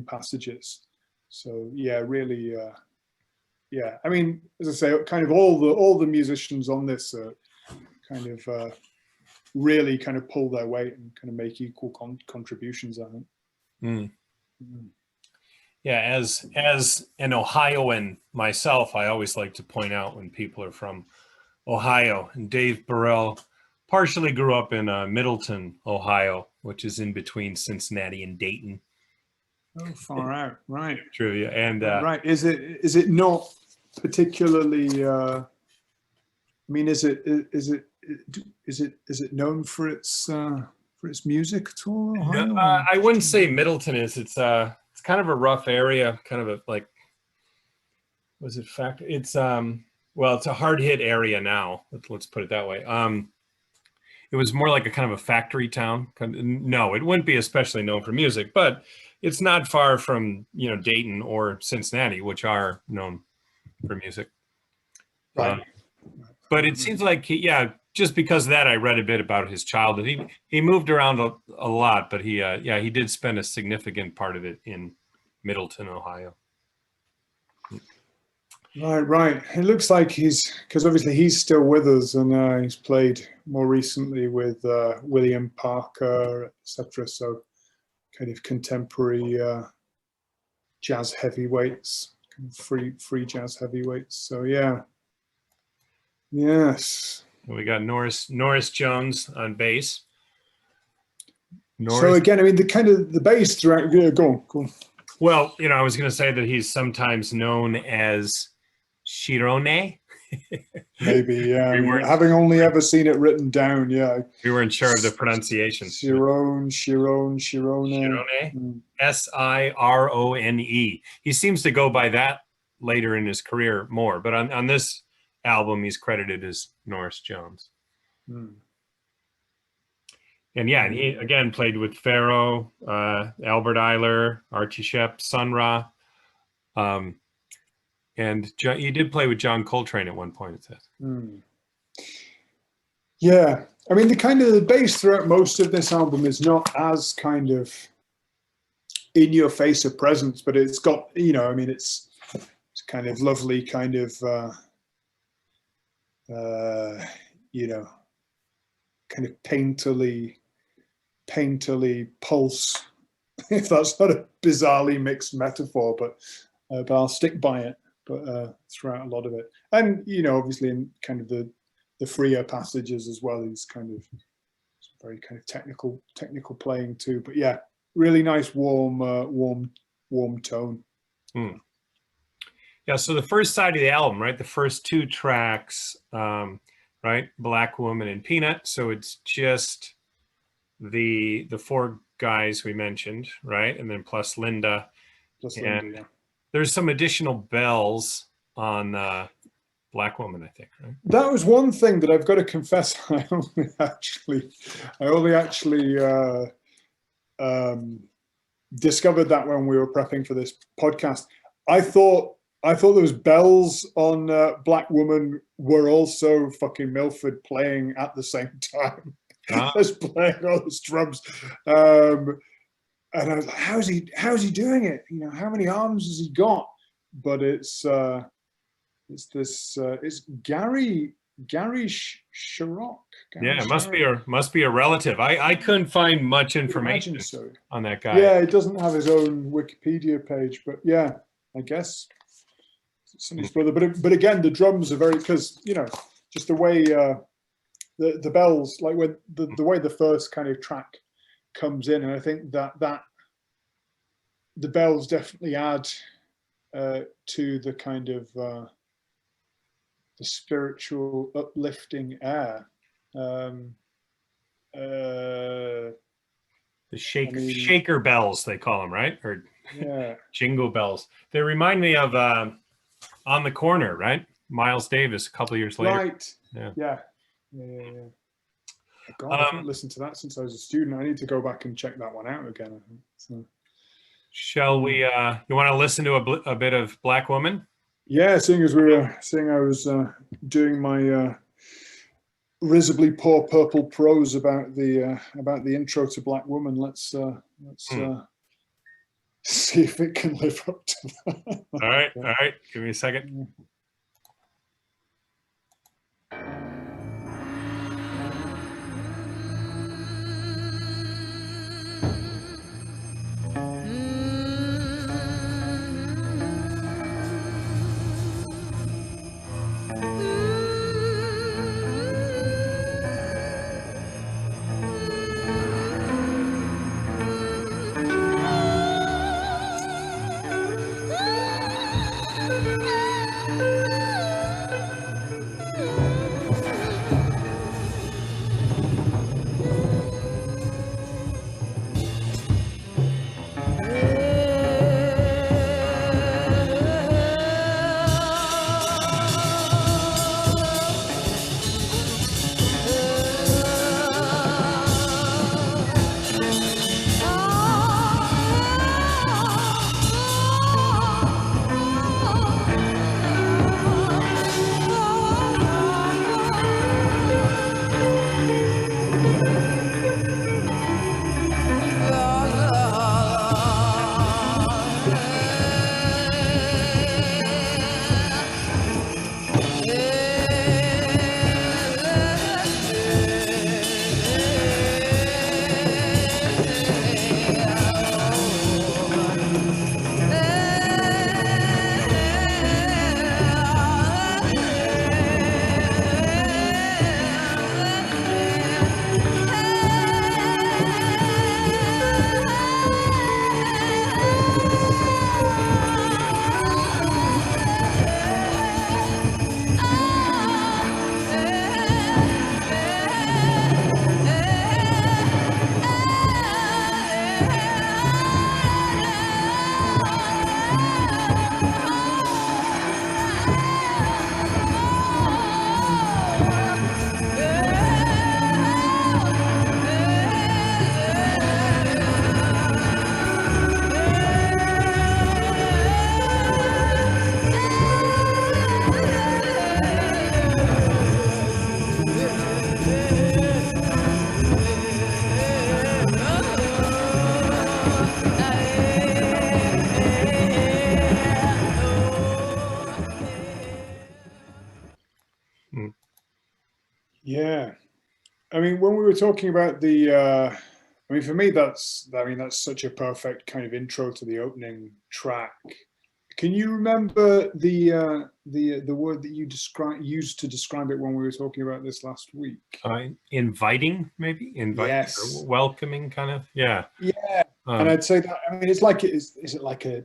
passages. So yeah, really, yeah. I mean, as I say, kind of all the musicians on this are kind of really kind of pull their weight and kind of make equal contributions, I think. Yeah, as an Ohioan myself, I always like to point out when people are from Ohio. And Dave Burrell partially grew up in Middleton, Ohio, which is in between Cincinnati and Dayton. Oh, far out, right? Trivia. And right, is it not particularly? I mean, is it known for its music at all? Ohio? No, I wouldn't say Middleton is. It's kind of a rough area, kind of a like. Was it fact? It's well, it's a hard hit area now. Let's put it that way. It was more like a kind of a factory town. No, it wouldn't be especially known for music, but it's not far from, you know, Dayton or Cincinnati, which are known for music. Right. But it seems like, just because of that, I read a bit about his childhood. He moved around a lot, but he did spend a significant part of it in Middleton, Ohio. Right. It looks like because obviously he's still with us, and he's played more recently with William Parker, etc. So kind of contemporary jazz heavyweights, kind of free jazz heavyweights. So yeah, yes. We got Norris Jones on bass. So again, I mean, the bass throughout. Yeah, go on. Well, you know, I was going to say that he's sometimes known as Chirone. Maybe, yeah. Having only ever seen it written down, yeah. We weren't sure of the pronunciation. Chirone. Sirone. He seems to go by that later in his career more, but on this album, he's credited as Norris Jones. And yeah, and he again played with Pharaoh, Albert Eiler, Archie Shepp, Sun Ra. And he did play with John Coltrane at one point, it says. Yeah. I mean, the bass throughout most of this album is not as kind of in your face a presence, but it's got, you know, I mean, it's kind of lovely kind of, you know, kind of painterly pulse, if that's not a bizarrely mixed metaphor, but I'll stick by it. But throughout a lot of it, and you know, obviously in kind of the freer passages as well, he's kind of very kind of technical playing too. But yeah, really nice warm tone. Yeah. So the first side of the album, right? The first two tracks, right? Black Woman and Peanut. So it's just the four guys we mentioned, right? And then plus Linda. Plus And Linda, yeah. there's some additional bells on Black Woman, I think, right? That was one thing that I've got to confess. I only actually discovered that when we were prepping for this podcast. I thought those bells on Black Woman were also fucking Milford playing at the same time as playing all those drums. And I was like, how's he doing it? You know, how many arms has he got? But it's Gary Sharrock. Yeah, it must be a relative. I couldn't find much information on that guy. Yeah, it doesn't have his own Wikipedia page, but yeah, I guess Sonny's brother. But again, the drums are very, because you know, just the way the bells, like when the way the first kind of track comes in, and I think that the bells definitely add to the kind of the spiritual uplifting air. The shaker bells, they call them, right? Or yeah, jingle bells. They remind me of On the Corner, right? Miles Davis a couple of years later. Right. Yeah. God, I haven't listened to that since I was a student. I need to go back and check that one out again, I think. So. Shall we, you want to listen to a bit of Black Woman? Yeah, seeing I was doing my risibly poor purple prose about the intro to Black Woman, let's see if it can live up to that. All right. Give me a second. Yeah, I mean, when we were talking about the, for me, that's such a perfect kind of intro to the opening track. Can you remember the word that you used to describe it when we were talking about this last week? Inviting, maybe? Yes. Or welcoming, kind of? Yeah. Yeah. And I'd say that, it's like, is it like a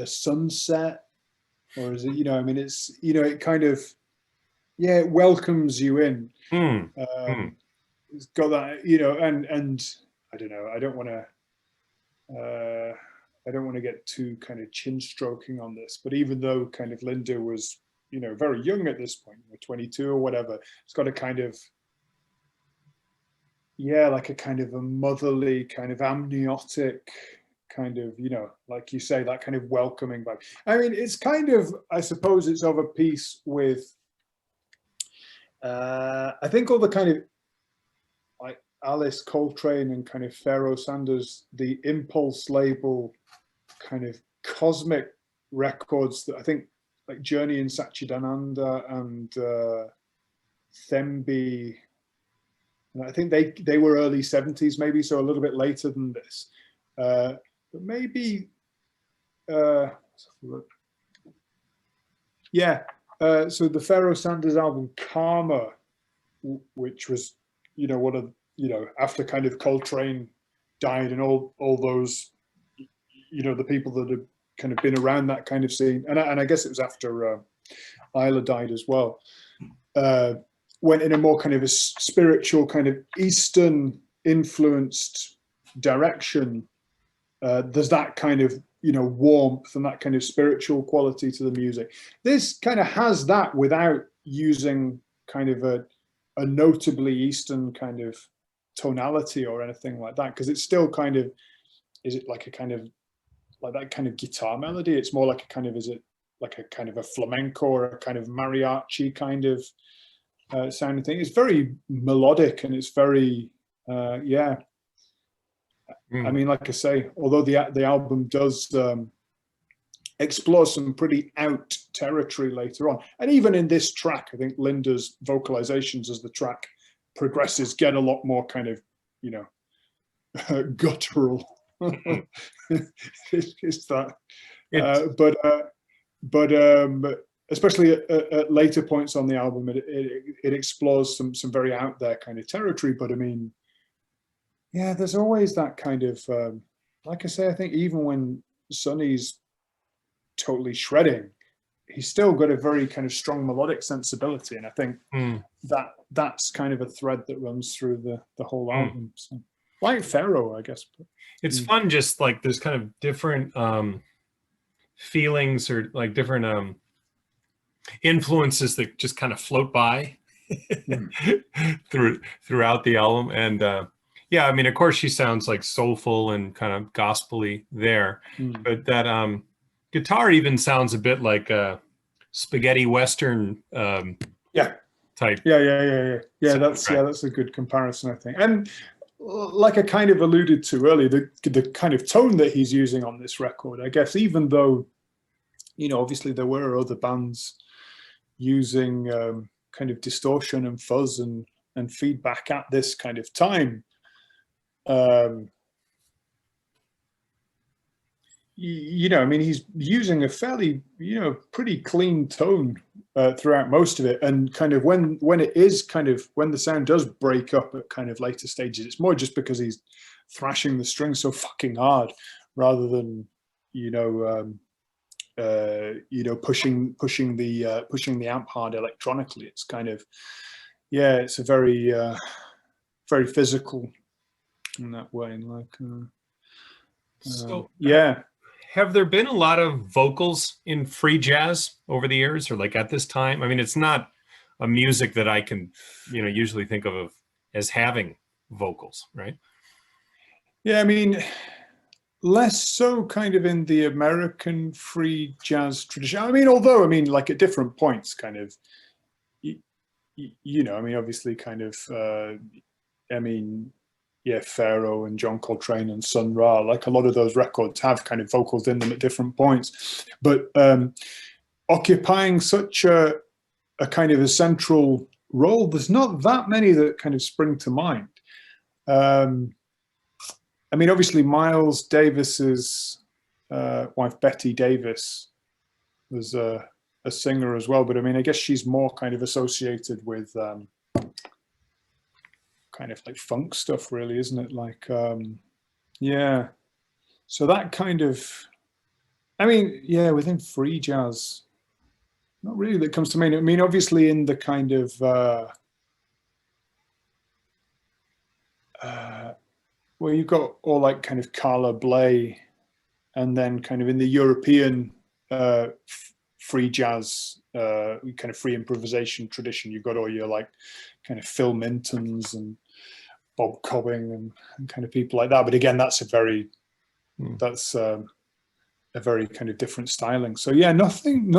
sunset? Or is it, it's, it kind of, it welcomes you in. It's got that, and I don't know, I don't want to I don't want to get too kind of chin stroking on this, but even though kind of Linda was, you know, very young at this point, 22 or whatever, it's got a kind of, yeah, like a kind of a motherly, kind of amniotic kind of, you know, like you say, that kind of welcoming vibe. I mean, it's kind of, I suppose it's of a piece with, I think all the kind of like Alice Coltrane and kind of Pharoah Sanders, the Impulse label kind of cosmic records that I think like Journey in Satchidananda and Thembi, and I think they were early 70s maybe, so a little bit later than this. But maybe, yeah, so the Pharoah Sanders album Karma, which was, you know, one of, you know, after kind of Coltrane died and all those, you know, the people that had kind of been around that kind of scene, and I guess it was after Isla died as well, went in a more kind of a spiritual kind of Eastern influenced direction. There's that kind of, you know, warmth and that kind of spiritual quality to the music. This kind of has that without using kind of a notably Eastern kind of tonality or anything like that, because it's still kind of, is it like a kind of like that kind of guitar melody? It's more like a kind of, is it like a kind of a flamenco or a kind of mariachi kind of sounding thing? It's very melodic and it's very, yeah. I mean, like I say, although the album does explore some pretty out territory later on, and even in this track, I think Linda's vocalizations as the track progresses get a lot more kind of, you know, guttural. It's that, but especially at later points on the album, it explores some very out there kind of territory. But I mean, yeah, there's always that kind of, like I say, I think even when Sonny's totally shredding, he's still got a very kind of strong melodic sensibility, and I think that's kind of a thread that runs through the whole album. So, like Pharoah, I guess. It's fun, just like there's kind of different feelings or like different influences that just kind of float by throughout the album. And yeah, I mean, of course she sounds like soulful and kind of gospel-y there, but that guitar even sounds a bit like a spaghetti western type. Yeah, that's a good comparison, I think. And like I kind of alluded to earlier, the kind of tone that he's using on this record, I guess, even though, you know, obviously there were other bands using kind of distortion and fuzz and feedback at this kind of time, you know, I mean, he's using a fairly, you know, pretty clean tone throughout most of it, and kind of when it is kind of, when the sound does break up at kind of later stages, it's more just because he's thrashing the strings so fucking hard, rather than, you know, pushing the amp hard electronically. It's kind of, yeah, it's a very very physical in that way, like yeah. Have there been a lot of vocals in free jazz over the years, or like at this time? I mean, it's not a music that I can, you know, usually think of as having vocals, right? Yeah, I mean, less so kind of in the American free jazz tradition. I mean, although, I mean, like at different points, kind of, you know, I mean, obviously kind of, I mean, yeah, Pharoah and John Coltrane and Sun Ra, like a lot of those records have kind of vocals in them at different points. But occupying such a kind of a central role, there's not that many that kind of spring to mind. I mean, obviously Miles Davis's wife, Betty Davis, was a singer as well. But I mean, I guess she's more kind of associated with kind of like funk stuff, really, isn't it? Like, yeah. So that kind of, I mean, yeah, within free jazz, not really that comes to mind. I mean, obviously in the kind of, well, you've got all like kind of Carla Bley, and then kind of in the European free jazz, kind of free improvisation tradition, you've got all your like kind of Phil Mintons and Bob Cobbing and kind of people like that. But again, that's a very kind of different styling. So yeah, nothing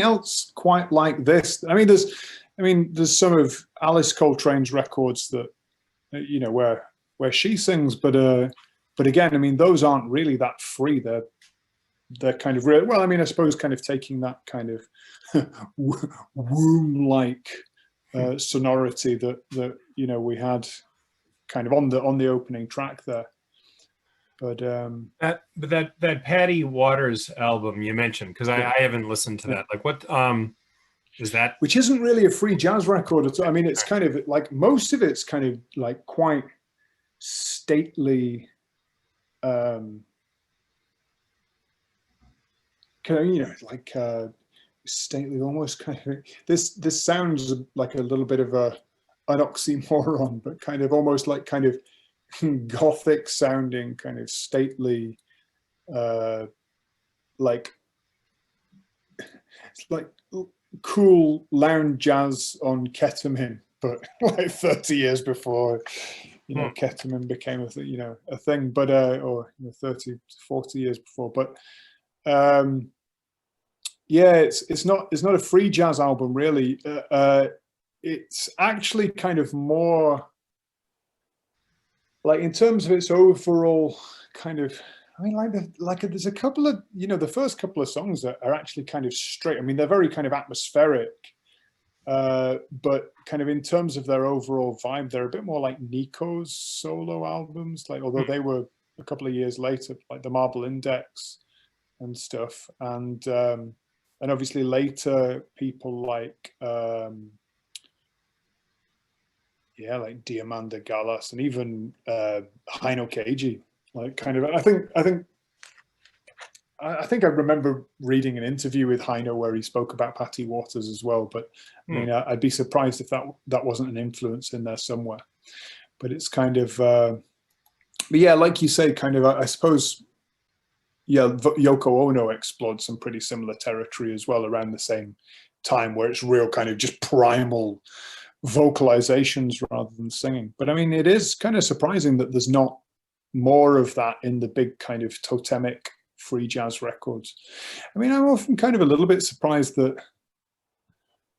else quite like this. I mean, there's some of Alice Coltrane's records that, you know, where she sings, but again, I mean, those aren't really that free. They're kind of real. Well, I mean, I suppose kind of taking that kind of womb-like sonority that you know we had kind of on the opening track there. But that Patty Waters album you mentioned, because I haven't listened to that. Like, what is that? Which isn't really a free jazz record at all. I mean, it's kind of like most of it's kind of like quite stately. You know, like stately, almost kind of. This sounds like a little bit of an oxymoron, but kind of almost like kind of gothic sounding, kind of stately, like it's like cool lounge jazz on ketamine, but like 30 years before, you know, ketamine became a thing, but or 30 to 40 years before, but yeah, it's not a free jazz album really. It's actually kind of more like, in terms of its overall kind of, I mean, like there's a couple of, you know, the first couple of songs that are actually kind of straight. I mean, they're very kind of atmospheric, but kind of in terms of their overall vibe, they're a bit more like Nico's solo albums. Like, although they were a couple of years later, like the Marble Index and stuff, and obviously later people like like Diamanda Gallas and even Heino Keiji, like kind of. I think I remember reading an interview with Heino where he spoke about Patty Waters as well. But I mean, I'd be surprised if that wasn't an influence in there somewhere. But it's kind of, but yeah, like you say, kind of. I suppose, yeah, Yoko Ono explored some pretty similar territory as well around the same time, where it's real kind of just primal vocalizations rather than singing. But I mean, it is kind of surprising that there's not more of that in the big kind of totemic free jazz records. I mean, I'm often kind of a little bit surprised that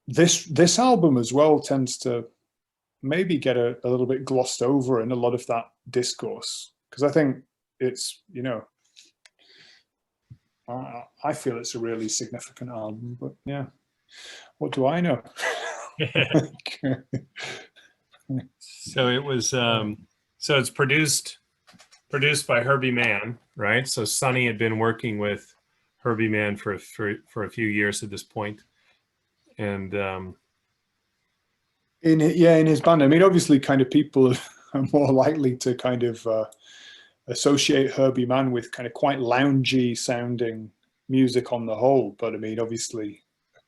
this album as well tends to maybe get a little bit glossed over in a lot of that discourse, because I think it's, you know, I feel it's a really significant album. But yeah, what do I know? So it was so it's produced by Herbie Mann, right? So Sonny had been working with Herbie Mann for a few years at this point, and in his band. I mean, obviously, kind of people are more likely to kind of associate Herbie Mann with kind of quite loungy sounding music on the whole. But I mean, obviously,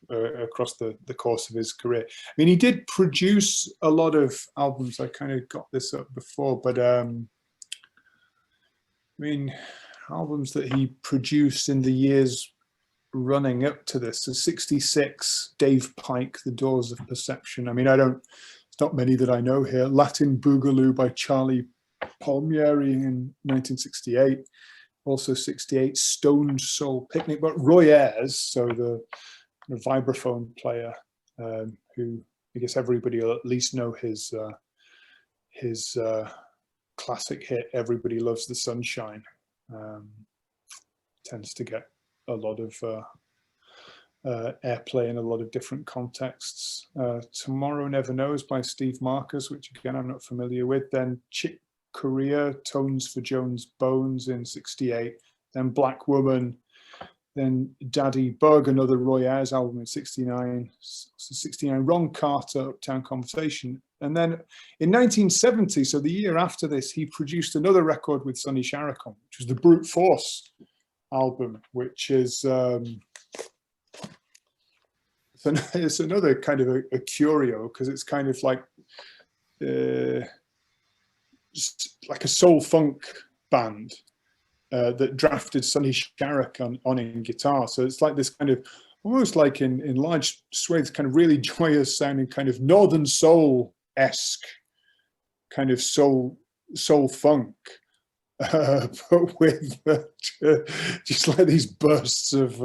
across the course of his career, I mean, he did produce a lot of albums. I kind of got this up before, but I mean, albums that he produced in the years running up to this. So 66, Dave Pike, The Doors of Perception. I mean, it's not many that I know here. Latin Boogaloo by Charlie Palmieri in 1968. Also 68, Stoned Soul Picnic. But Roy Ayers, so the vibraphone player, who I guess everybody will at least know his classic hit, Everybody Loves the Sunshine. Tends to get a lot of airplay in a lot of different contexts. Tomorrow Never Knows by Steve Marcus, which again I'm not familiar with. Then Chick Corea, Tones for Jones Bones in 68. Then Black Woman. Then Daddy Bug, another Roy Ayers album in 69. So 69, Ron Carter, Uptown Conversation. And then in 1970, so the year after this, he produced another record with Sonny Sharrock on, which was the Brute Force album, which is it's another kind of a curio, because it's kind of like like a soul funk band that drafted Sonny Sharrock on in guitar. So it's like this kind of almost like in large swathes, kind of really joyous sounding, kind of Northern Soul-esque kind of soul funk. But with just like these bursts of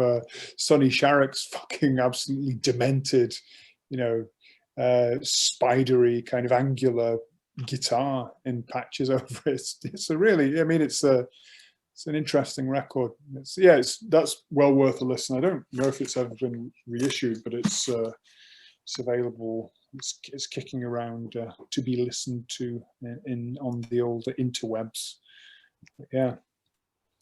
Sonny Sharrock's fucking absolutely demented, spidery kind of angular guitar in patches over it. It's a really, I mean, it's an interesting record. That's well worth a listen. I don't know if it's ever been reissued, but it's available. It's kicking around to be listened to on the old interwebs. Yeah.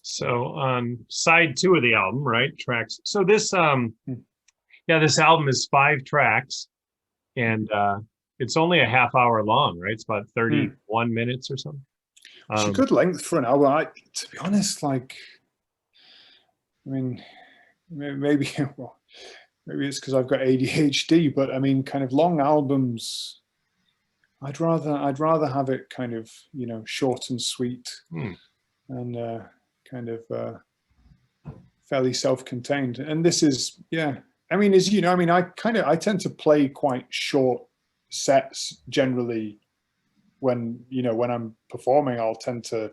So on side 2 of the album, right, tracks. So this this album is 5 tracks, and it's only a half hour long, right? It's about 31 minutes or something. It's a good length for an album. To be honest, like, I mean, maybe it's because I've got ADHD, but I mean, kind of long albums, I'd rather have it kind of, short and sweet. And kind of fairly self-contained. And this is, I mean, as you know, I mean, I tend to play quite short sets generally when I'm performing. I'll tend to,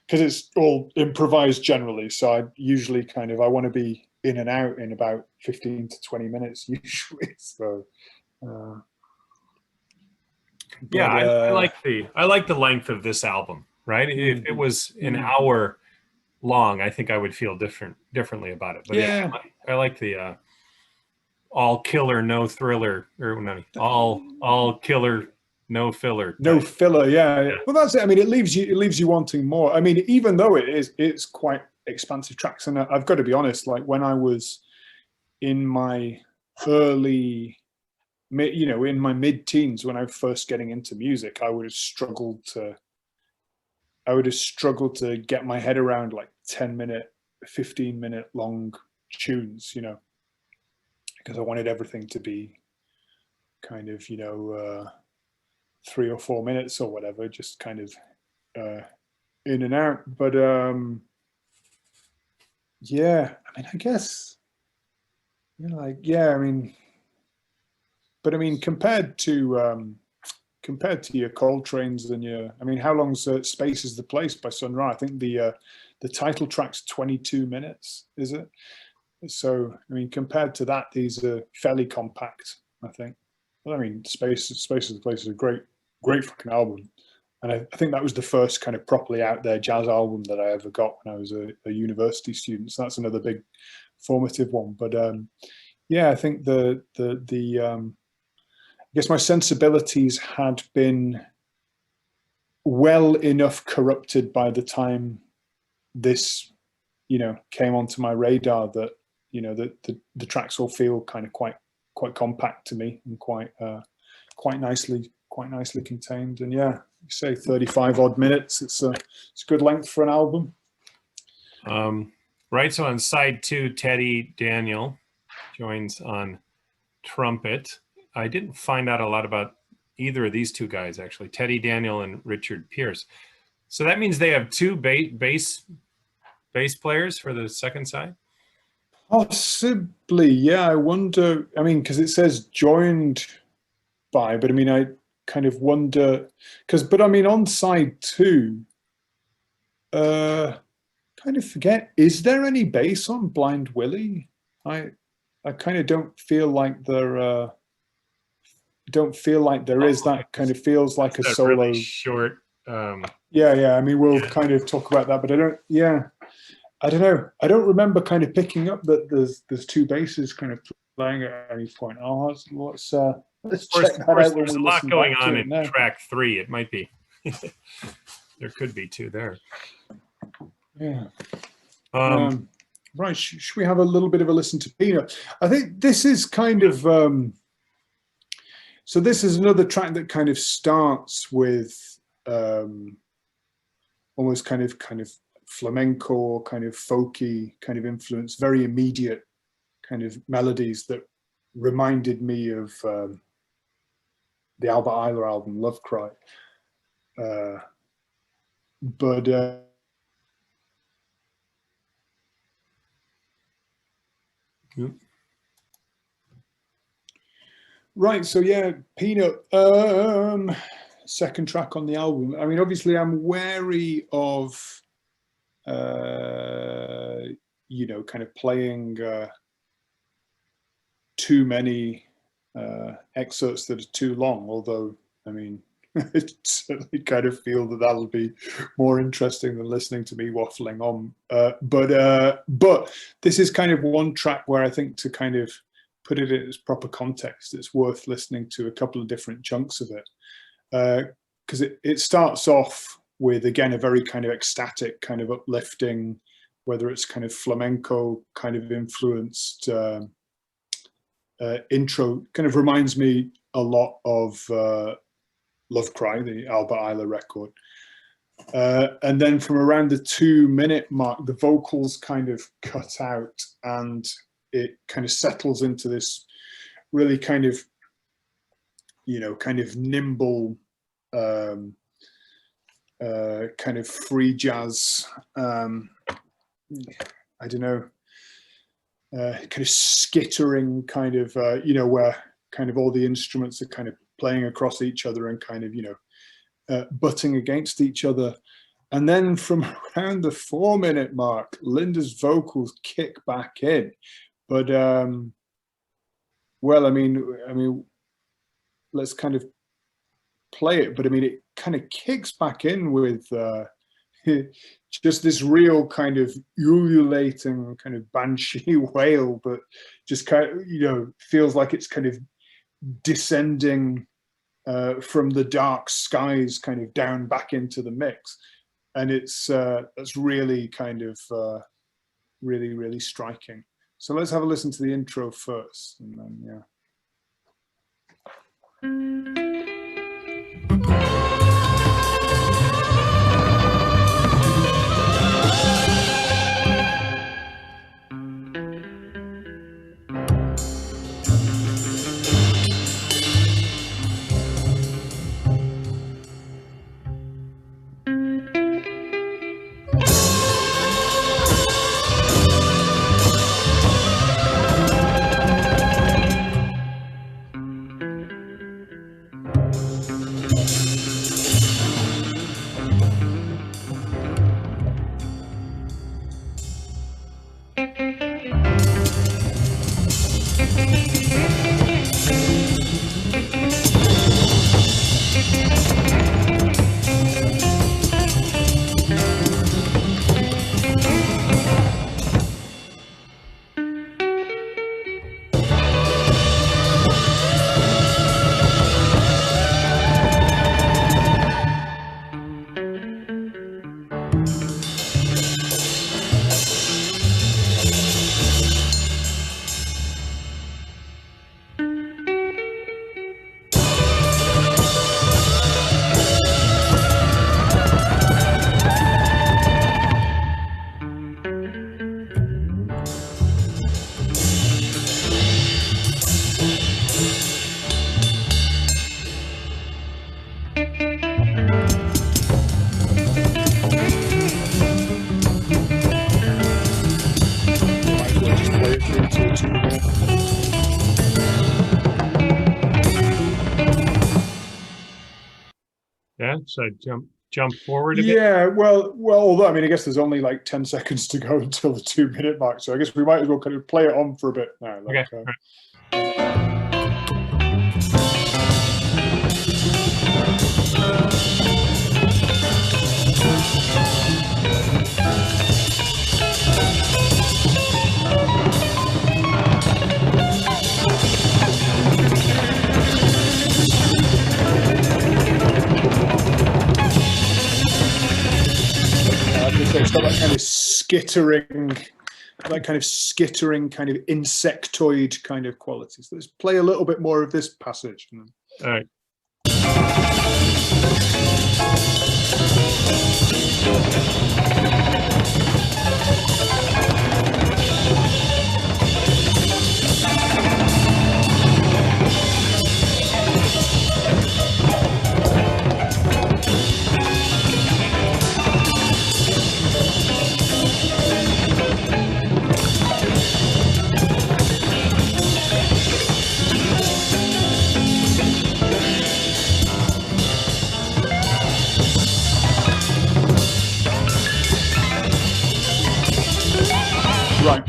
because it's all improvised generally, so I usually I want to be in and out in about 15 to 20 minutes usually. So I like the length of this album. Right? If it was an hour long, I think I would feel differently about it. But I like the all killer, no thriller, or no, all killer, no filler. No filler, yeah. Well, that's it. I mean, it leaves you wanting more. I mean, even though it's quite expansive tracks, and I've got to be honest, like when I was in my in my mid-teens, when I was first getting into music, I would have struggled to get my head around like 10-minute, 15-minute long tunes, because I wanted everything to be kind of, 3 or 4 minutes or whatever, just kind of in and out. But I mean, I guess, compared to your Coltrane's and how long's Space is the Place by Sun Ra? I think the title track's 22 minutes, is it? So, I mean, compared to that, these are fairly compact, I think. Well, I mean, Space is the Place is a great fucking album. And I think that was the first kind of properly out there jazz album that I ever got when I was a university student. So that's another big formative one. But I think I guess my sensibilities had been well enough corrupted by the time this, came onto my radar that, the tracks all feel kind of quite compact to me and quite nicely contained. And you say 35 odd minutes. It's a good length for an album. Right. So on side 2, Teddy Daniel joins on trumpet. I didn't find out a lot about either of these two guys, actually, Teddy Daniel and Richard Pierce. So that means they have 2 bass players for the second side? Possibly, yeah. I wonder, I mean, because it says joined by, but I mean, I kind of wonder, but I mean, on side 2, kind of forget, is there any bass on Blind Willie? I kind of don't feel like there is. That kind of feels like a solo. Really short. I mean, we'll kind of talk about that, but I don't know. I don't remember kind of picking up that there's 2 basses kind of playing at any point. Oh, let's check that out. There's a lot going on in track 3. It might be. There could be 2 there. Yeah. Right. Should we have a little bit of a listen to Peanut? I think this is kind of. So this is another track that kind of starts with almost kind of flamenco, kind of folky kind of influence, very immediate kind of melodies that reminded me of the Albert Ayler album Love Cry. but right, so yeah, Peanut, second track on the album. I mean, obviously I'm wary of you know, kind of playing too many excerpts that are too long, although I mean I certainly kind of feel that that'll be more interesting than listening to me waffling on. But this is kind of one track where I think, to kind of put it in its proper context, it's worth listening to a couple of different chunks of it, because it starts off with, again, a very kind of ecstatic, kind of uplifting, whether it's kind of flamenco kind of influenced intro. Kind of reminds me a lot of Love Cry, the Albert Ayler record. And then from around the 2-minute mark, the vocals kind of cut out and it kind of settles into this really kind of, you know, kind of nimble, kind of free jazz, I don't know, kind of skittering kind of, you know, where kind of all the instruments are kind of playing across each other and kind of, you know, butting against each other. And then from around the 4-minute mark, Linda's vocals kick back in. But, well, I mean, let's kind of play it. But I mean, it kind of kicks back in with just this real kind of ululating kind of banshee wail, but just kind of, you know, feels like it's kind of descending from the dark skies kind of down back into the mix. And it's that's really kind of really, really striking. So let's have a listen to the intro first, and then yeah. Yeah, so jump forward a bit. Yeah, well, although I mean, I guess there's only like 10 seconds to go until the 2-minute mark, so I guess we might as well kind of play it on for a bit now. Like, Okay. It's got that kind of skittering, kind of insectoid kind of qualities. Let's play a little bit more of this passage. All right. Right.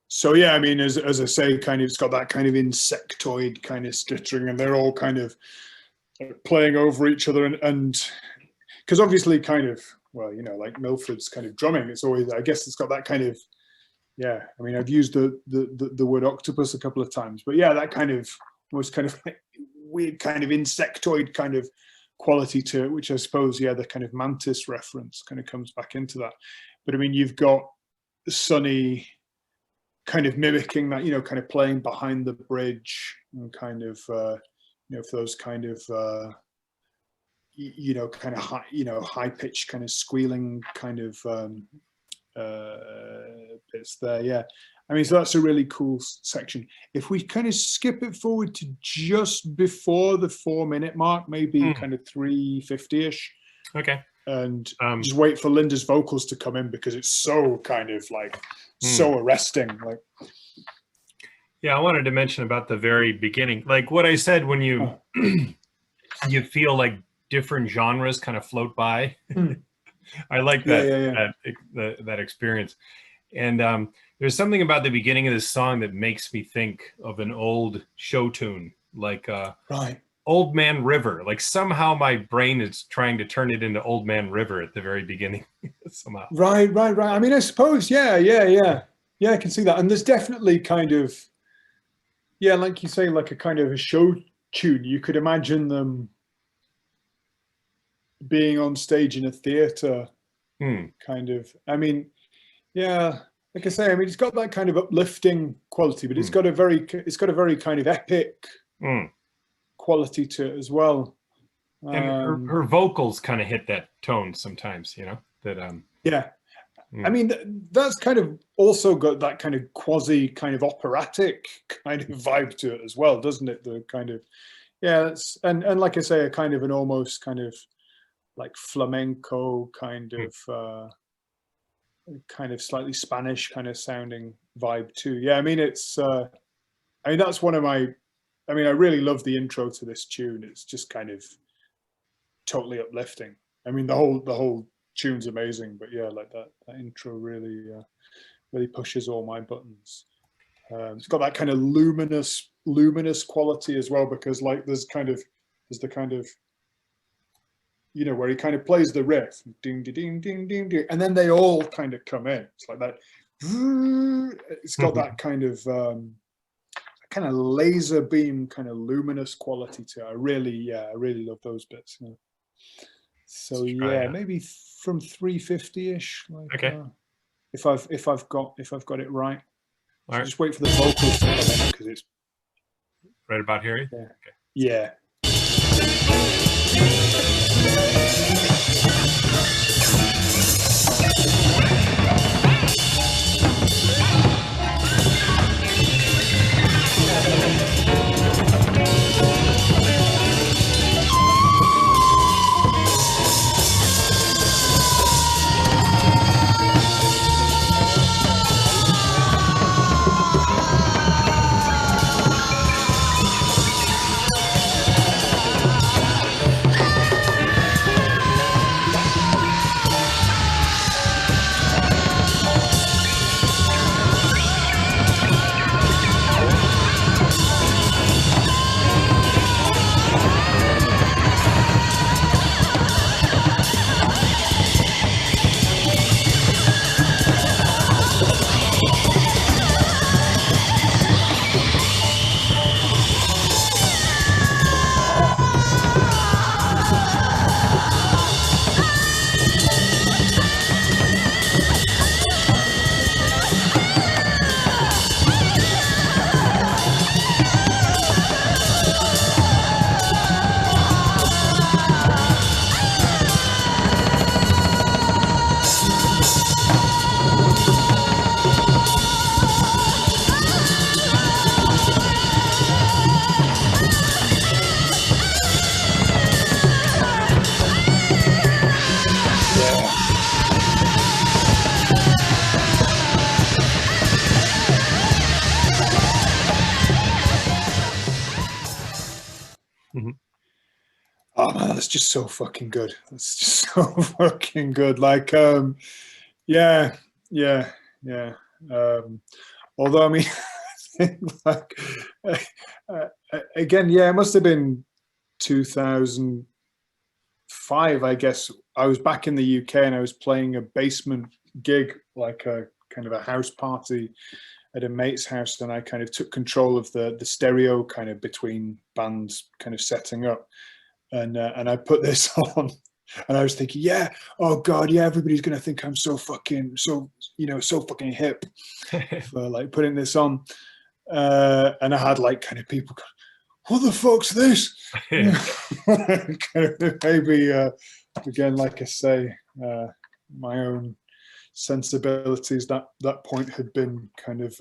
So yeah, I mean, as I say, kind of, it's got that kind of insectoid kind of stuttering, and they're all kind of playing over each other, and because obviously, kind of, well, you know, like Milford's kind of drumming, it's always, I guess, it's got that kind of, yeah. I mean, I've used the word octopus a couple of times, but yeah, that kind of almost kind of like weird kind of insectoid kind of quality to it, which I suppose, yeah, the kind of mantis reference kind of comes back into that. But I mean, you've got Sonny kind of mimicking that, you know, kind of playing behind the bridge and kind of, you know, for those kind of, you know, kind of high, you know, high pitched kind of squealing kind of bits there. Yeah. I mean, so that's a really cool section. If we kind of skip it forward to just before the 4-minute mark, maybe kind of 3:50-ish. Okay. And just wait for Linda's vocals to come in, because it's so kind of like so arresting. Like, yeah, I wanted to mention about the very beginning, like what I said, when you you feel like different genres kind of float by. I like that that experience. And there's something about the beginning of this song that makes me think of an old show tune, like right. Old Man River. Like somehow my brain is trying to turn it into Old Man River at the very beginning somehow. Right. I mean, I suppose, yeah, I can see that. And there's definitely kind of, yeah, like you say, like a kind of a show tune. You could imagine them being on stage in a theater, kind of. I mean, yeah, like I say, I mean, it's got that kind of uplifting quality, but it's got a very kind of epic quality to it as well. And her vocals kind of hit that tone sometimes, you know, that yeah. I mean, that's kind of also got that kind of quasi kind of operatic kind of vibe to it as well, doesn't it? The kind of, yeah, it's, and like I say, a kind of an almost kind of like flamenco kind of slightly Spanish kind of sounding vibe too. Yeah, I mean, it's I mean, that's one of my, I mean, I really love the intro to this tune. It's just kind of totally uplifting. I mean, the whole tune's amazing, but yeah, like that intro really really pushes all my buttons. It's got that kind of luminous quality as well, because like there's the kind of, you know, where he kind of plays the riff, ding ding ding ding ding, and then they all kind of come in. It's like that. It's got that kind of laser beam, kind of luminous quality to it. I really love those bits. Yeah. So yeah, maybe from 3:50-ish. Like, okay. If I've got it right. So Right. just wait for the vocals to come in, because it's Right about here. yeah. Okay. Yeah. Oh man, that's just so fucking good. That's just so fucking good. Like, Yeah, yeah, yeah. Although, I mean, like, again, yeah, it must have been 2005, I guess. I was back in the UK and I was playing a basement gig, like a kind of a house party at a mate's house, and I kind of took control of the stereo kind of between bands kind of setting up, and I put this on, and I was thinking, yeah, oh god, yeah, everybody's gonna think I'm so fucking so fucking hip for like putting this on, and I had like kind of people go, what the fuck's this? Kind of maybe again, like I say, my own sensibilities that point had been kind of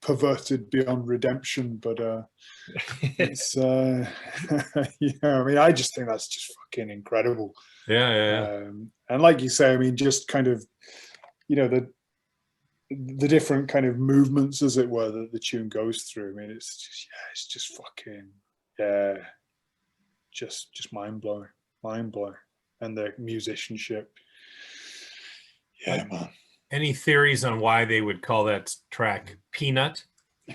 perverted beyond redemption, but it's yeah, I mean, I just think that's just fucking incredible. Yeah. And like you say, I mean, just kind of, you know, the different kind of movements, as it were, that the tune goes through. I mean, it's just, yeah, it's just fucking, yeah, just mind blowing, and the musicianship. Yeah, man. Any theories on why they would call that track Peanut? I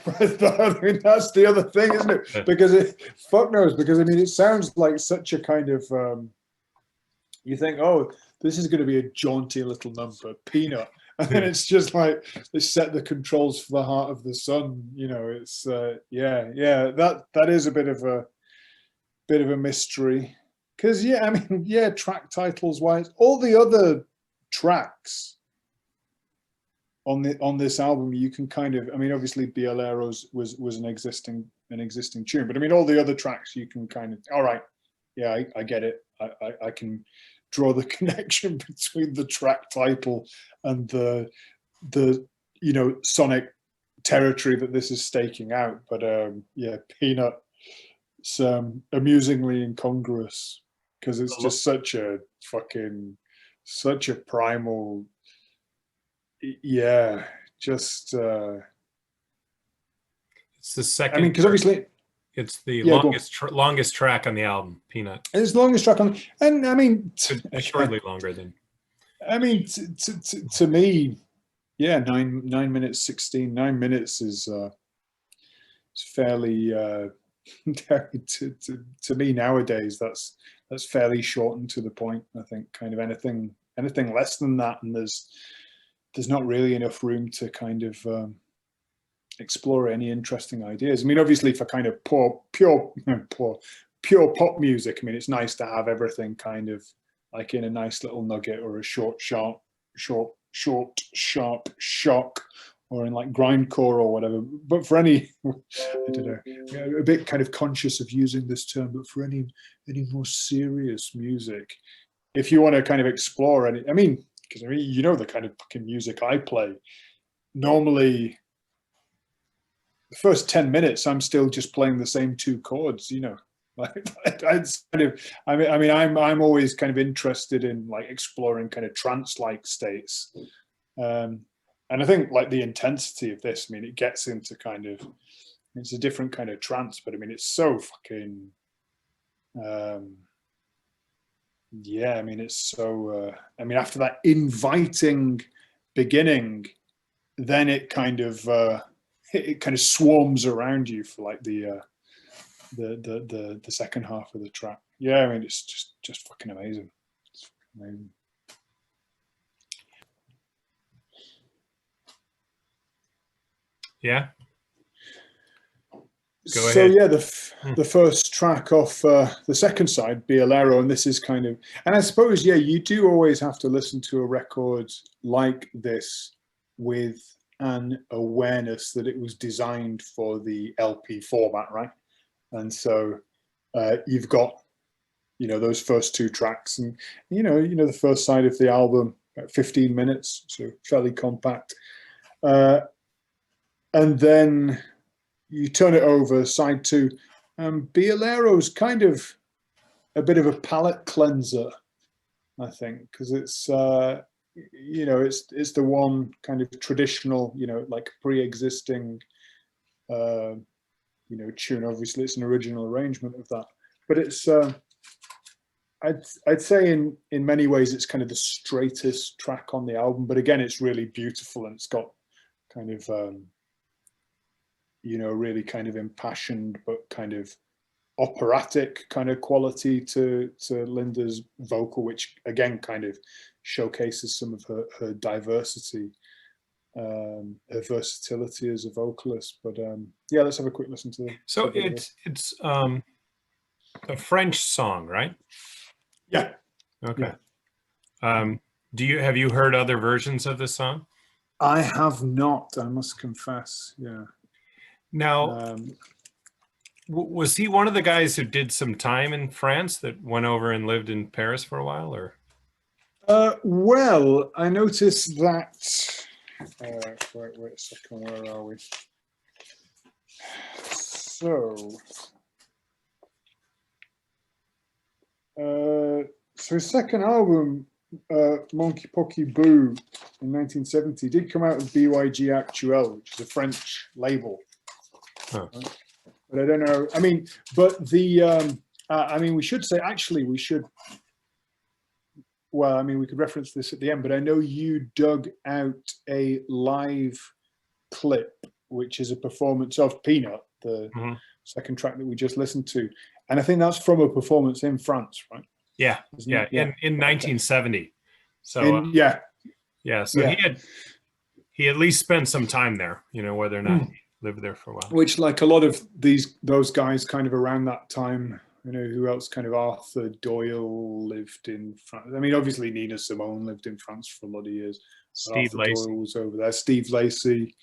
mean, that's the other thing, isn't it? Because fuck knows. Because I mean, it sounds like such a kind of you think, oh, this is going to be a jaunty little number, Peanut, and then it's just like they set the controls for the Heart of the Sun. You know, it's yeah. That is a bit of a mystery. Because yeah, I mean, yeah, track titles wise, all the other tracks on this album, you can kind of, I mean, obviously Bielero's was an existing tune, but I mean, all the other tracks you can kind of, all right, yeah, I get it. I can draw the connection between the track title and the you know, sonic territory that this is staking out. But yeah, Peanut, it's amusingly incongruous because it's just such a primal, yeah, just it's the second, I mean, because obviously it's the yeah, longest track on the album, Peanut. it's the longest track on, and I mean, shortly longer than, I mean, to me, yeah, 9 minutes 16, 9 minutes is fairly to me nowadays, that's fairly short and to the point. I think kind of anything less than that, and there's not really enough room to kind of explore any interesting ideas. I mean, obviously for kind of pure pop music, I mean, it's nice to have everything kind of like in a nice little nugget, or a short sharp shock, or in like grindcore or whatever. But for any, I don't know, a bit kind of conscious of using this term, but for any more serious music, if you want to kind of explore any, I mean, because I mean, you know, the kind of fucking music I play, normally the first 10 minutes I'm still just playing the same two chords, you know. Like it's kind of, I mean I'm always kind of interested in like exploring kind of trance-like states. And I think like the intensity of this, I mean, it gets into kind of, it's a different kind of trance, but I mean, it's so fucking yeah, I mean, it's so I mean, after that inviting beginning, then it kind of swarms around you for like the second half of the track. Yeah, I mean, it's just fucking amazing. It's fucking amazing. Yeah. Go ahead. So yeah, the first track off the second side, Bielero, and this is kind of, and I suppose, yeah, you do always have to listen to a record like this with an awareness that it was designed for the LP format, right? And so you've got, you know, those first two tracks, and you know the first side of the album, about 15 minutes, so fairly compact, and then you turn it over, side two. Bielero's kind of a bit of a palate cleanser, I think, because it's you know, it's the one kind of traditional, you know, like pre-existing you know, tune. Obviously it's an original arrangement of that, but it's I'd say in many ways it's kind of the straightest track on the album, but again, it's really beautiful, and it's got kind of really kind of impassioned but kind of operatic kind of quality to Linda's vocal, which again kind of showcases some of her diversity, her versatility as a vocalist. But yeah, let's have a quick listen to it. So it's a French song, right? Yeah. Okay. Yeah. Have you heard other versions of this song? I have not, I must confess. Yeah. Now, was he one of the guys who did some time in France that went over and lived in Paris for a while, or? Well, I noticed that. Wait a second. Where are we? So his second album, Monkey Pocky Boo, in 1970, did come out with BYG Actuel, which is a French label. Huh. But I don't know. I mean, but the we should say, actually, we should. Well, I mean, we could reference this at the end, but I know you dug out a live clip, which is a performance of Peanut, the second track that we just listened to, and I think that's from a performance in France, right? Yeah, yeah, in 1970. So so he at least spent some time there, whether or not he lived there for a while. Which, like a lot of those guys, kind of around that time, who else? Kind of Arthur Doyle lived in France. I mean, obviously Nina Simone lived in France for a lot of years. Steve Lacy Doyle was over there. Steve Lacy.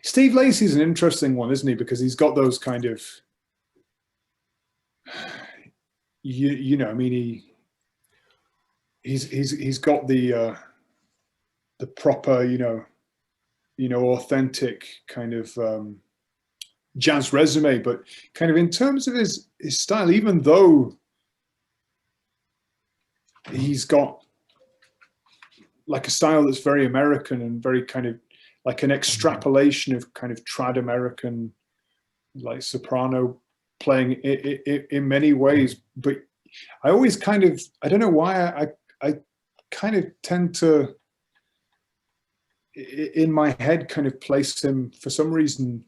Steve Lacy's an interesting one, isn't he? Because he's got those kind of, I mean, he's got the proper, authentic kind of jazz resume, but kind of in terms of his style, even though he's got like a style that's very American and very kind of like an extrapolation of kind of trad American, like soprano playing in many ways. But I always kind of, I don't know why, I kind of tend to, in my head, kind of place him for some reason,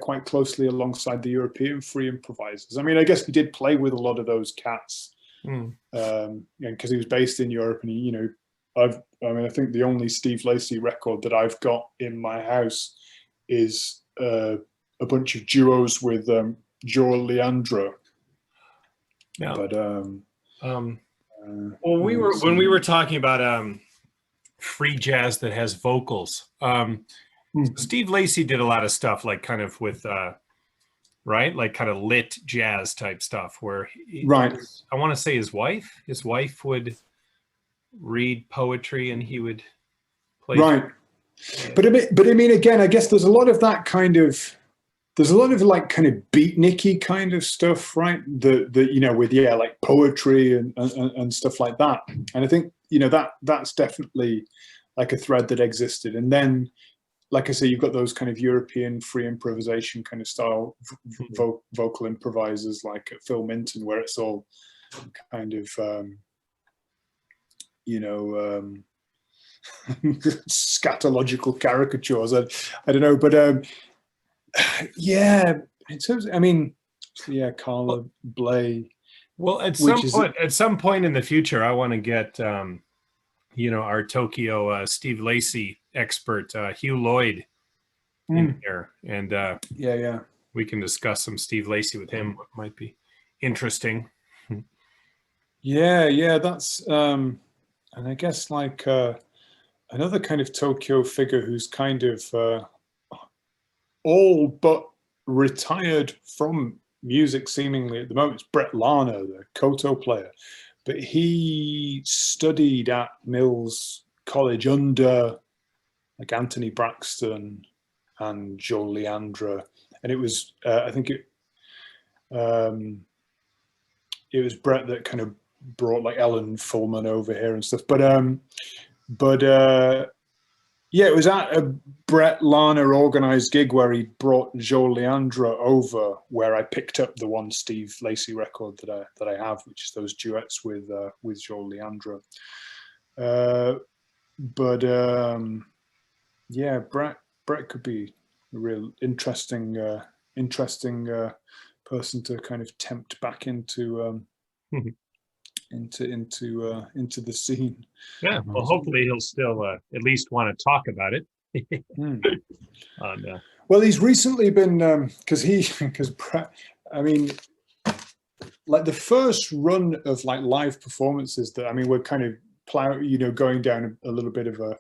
quite closely alongside the European free improvisers. I mean, I guess he did play with a lot of those cats, because he was based in Europe, and I think the only Steve Lacy record that I've got in my house is a bunch of duos with Joe Leandro. Yeah. But when we were talking about free jazz that has vocals, Steve Lacy did a lot of stuff like kind of with right, like kind of lit jazz type stuff where I want to say his wife would read poetry and he would play. Right. But I mean, again, I guess there's a lot of that kind of, there's a lot of like kind of beatniky kind of stuff, right? With like poetry and stuff like that. And I think, that's definitely like a thread that existed. And then, like I say, you've got those kind of European free improvisation kind of style vocal improvisers like Phil Minton, where it's all kind of, scatological caricatures. I don't know, but in terms of, I mean, Carla Bley. Well, at some point in the future, I want to get our Tokyo Steve Lacy expert Hugh Lloyd in here, and we can discuss some Steve Lacy with him. What might be interesting. That's and I guess like another kind of Tokyo figure who's kind of all but retired from music seemingly at the moment. It's Brett Larner, the koto player, but he studied at Mills College under like Anthony Braxton and Joe Leandro, and it was I think it was Brett that kind of brought like Ellen Fullman over here and stuff. But Yeah, it was at a Brett Lana organized gig where he brought Joe Leandro over, where I picked up the one Steve Lacy record that I have, which is those duets with Joe Leandro. But yeah, Brett could be a real interesting person to kind of tempt back into into the scene. Yeah, well, hopefully he'll still at least want to talk about it. Well, he's recently been because Brett, I mean, like the first run of like live performances that, I mean, we're kind of going down a little bit of a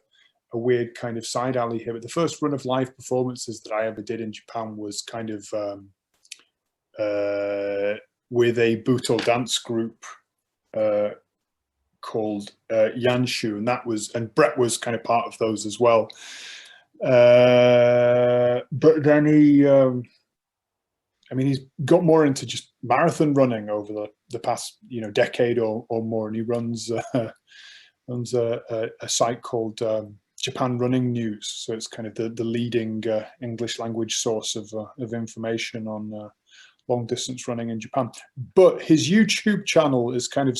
weird kind of side alley here, but the first run of live performances that I ever did in Japan was kind of with a Buto dance group called Yanshu, and Brett was kind of part of those as well. But then he, I mean, he's got more into just marathon running over the past decade or more, and he runs a site called Japan Running News. So it's kind of the leading English language source of information on long distance running in Japan. But his YouTube channel is kind of,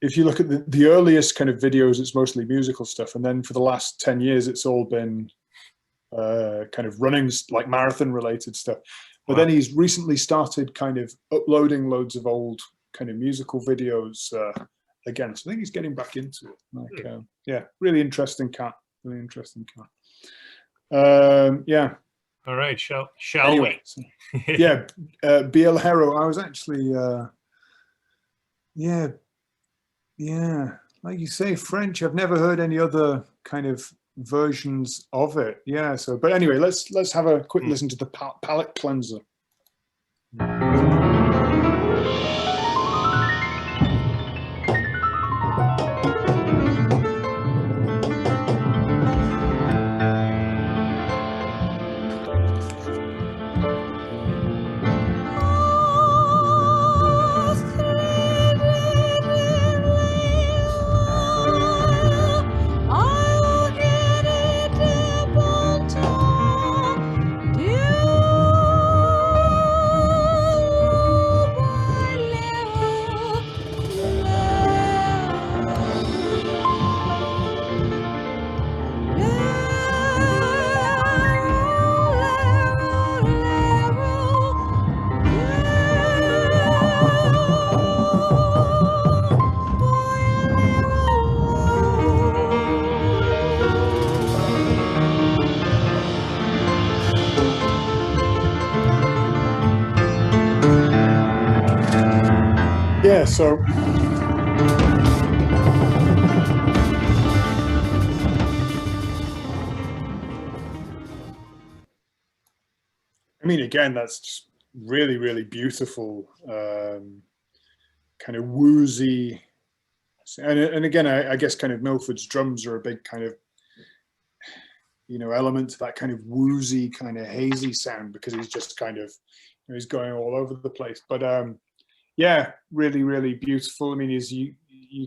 if you look at the earliest kind of videos, it's mostly musical stuff. And then for the last 10 years, it's all been kind of running, like marathon related stuff. But then he's recently started kind of uploading loads of old kind of musical videos again. So I think he's getting back into it. Like, yeah, really interesting cat. Really interesting cat. Yeah. All right, shall anyway, we? So, yeah, Bielhero. I was actually, yeah, like you say, French. I've never heard any other kind of versions of it. Yeah. So, but anyway, let's have a quick listen to the palate cleanser. Yeah, so I mean, again, that's just really, really beautiful, kind of woozy, and again, I guess kind of Milford's drums are a big kind of element to that kind of woozy, kind of hazy sound, because he's just kind of he's going all over the place, but yeah, really, really beautiful. I mean, as you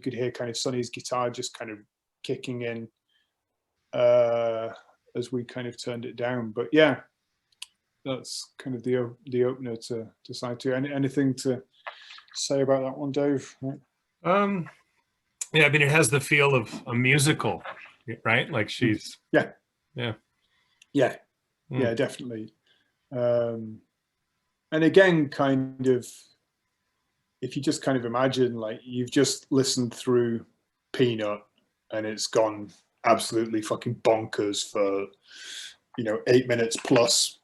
could hear kind of Sonny's guitar just kind of kicking in as we kind of turned it down. But yeah, that's kind of the opener to side two. Anything to say about that one, Dave? Yeah, I mean, it has the feel of a musical, right? Like she's yeah, definitely. And again, kind of, if you just kind of imagine, like, you've just listened through Peanut and it's gone absolutely fucking bonkers for 8 minutes plus,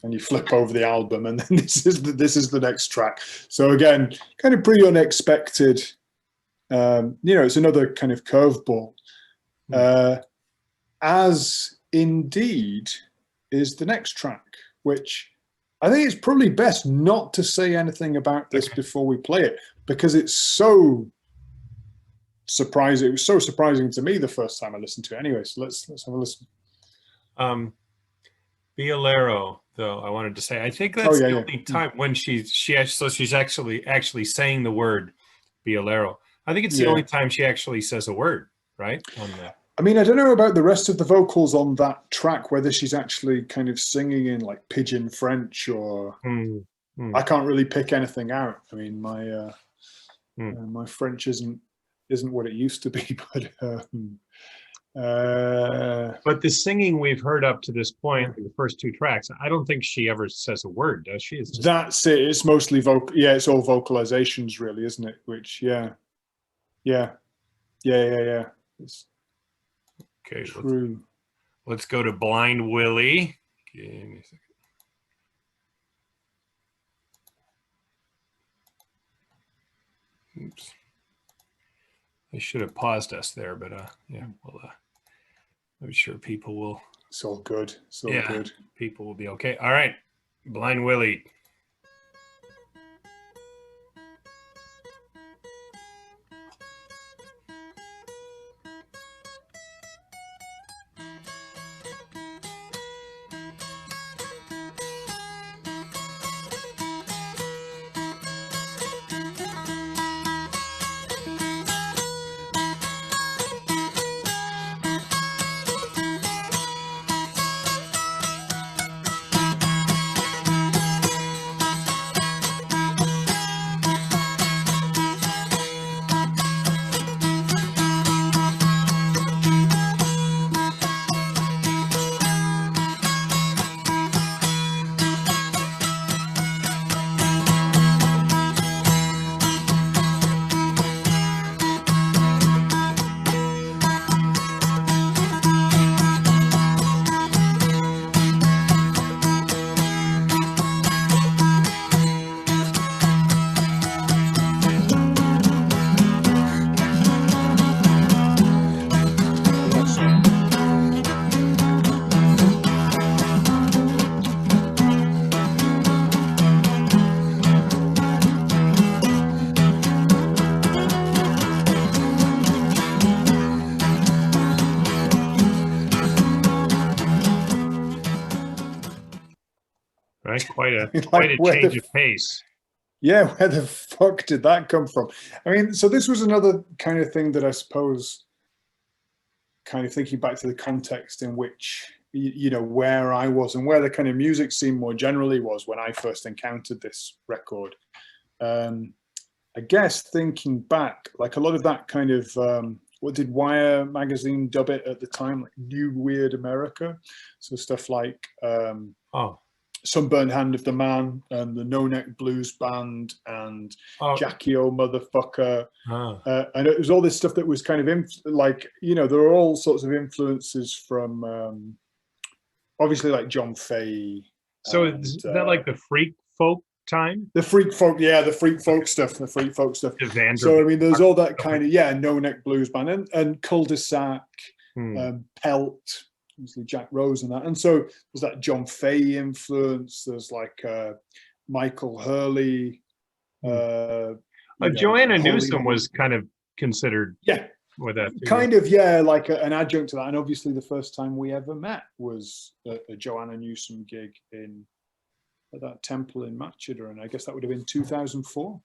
and you flip over the album and then this is the next track. So again, kind of pretty unexpected. It's another kind of curveball, as indeed is the next track, which I think it's probably best not to say anything about this before we play it, because it's so surprising. It was so surprising to me the first time I listened to it. Anyway, so let's have a listen. Bielero, though, I wanted to say, I think that's the only time when she's actually saying the word Bielero. I think it's the only time she actually says a word, right? I mean, I don't know about the rest of the vocals on that track, whether she's actually kind of singing in like pidgin French or I can't really pick anything out. I mean, my French isn't what it used to be, but the singing we've heard up to this point, the first two tracks, I don't think she ever says a word, does she? It's just... That's it. It's mostly vocal. Yeah, it's all vocalizations, really, isn't it? Which, yeah. It's okay. True. Let's go to Blind Willie. Give me a second. Oops. I should have paused us there, but yeah, well, I'm sure people will. It's all good. It's all good. People will be okay. All right, Blind Willie. Right, quite a change of pace. Yeah, where the fuck did that come from? I mean, so this was another kind of thing that I suppose, kind of thinking back to the context in which, you know, where I was and where the kind of music scene more generally was when I first encountered this record. I guess thinking back, like a lot of that kind of, what did Wire magazine dub it at the time? Like New Weird America. So stuff like Sunburned Hand of the Man and the No Neck Blues Band and Jackie O Motherfucker. And it was all this stuff that was kind of like, you know, there were all sorts of influences from obviously like John Fay. So is that like the freak folk time? The freak folk, yeah, the freak folk stuff. So I mean, there's all that kind of, No Neck Blues Band and Cul-de-sac, Pelt, obviously Jack Rose and that. And so there's that John Fay influence. There's like Michael Hurley. Joanna Newsom was kind of considered with that too. Kind of, like an adjunct to that. And obviously the first time we ever met was a Joanna Newsom gig at that temple in Matcheda, and I guess that would have been 2004.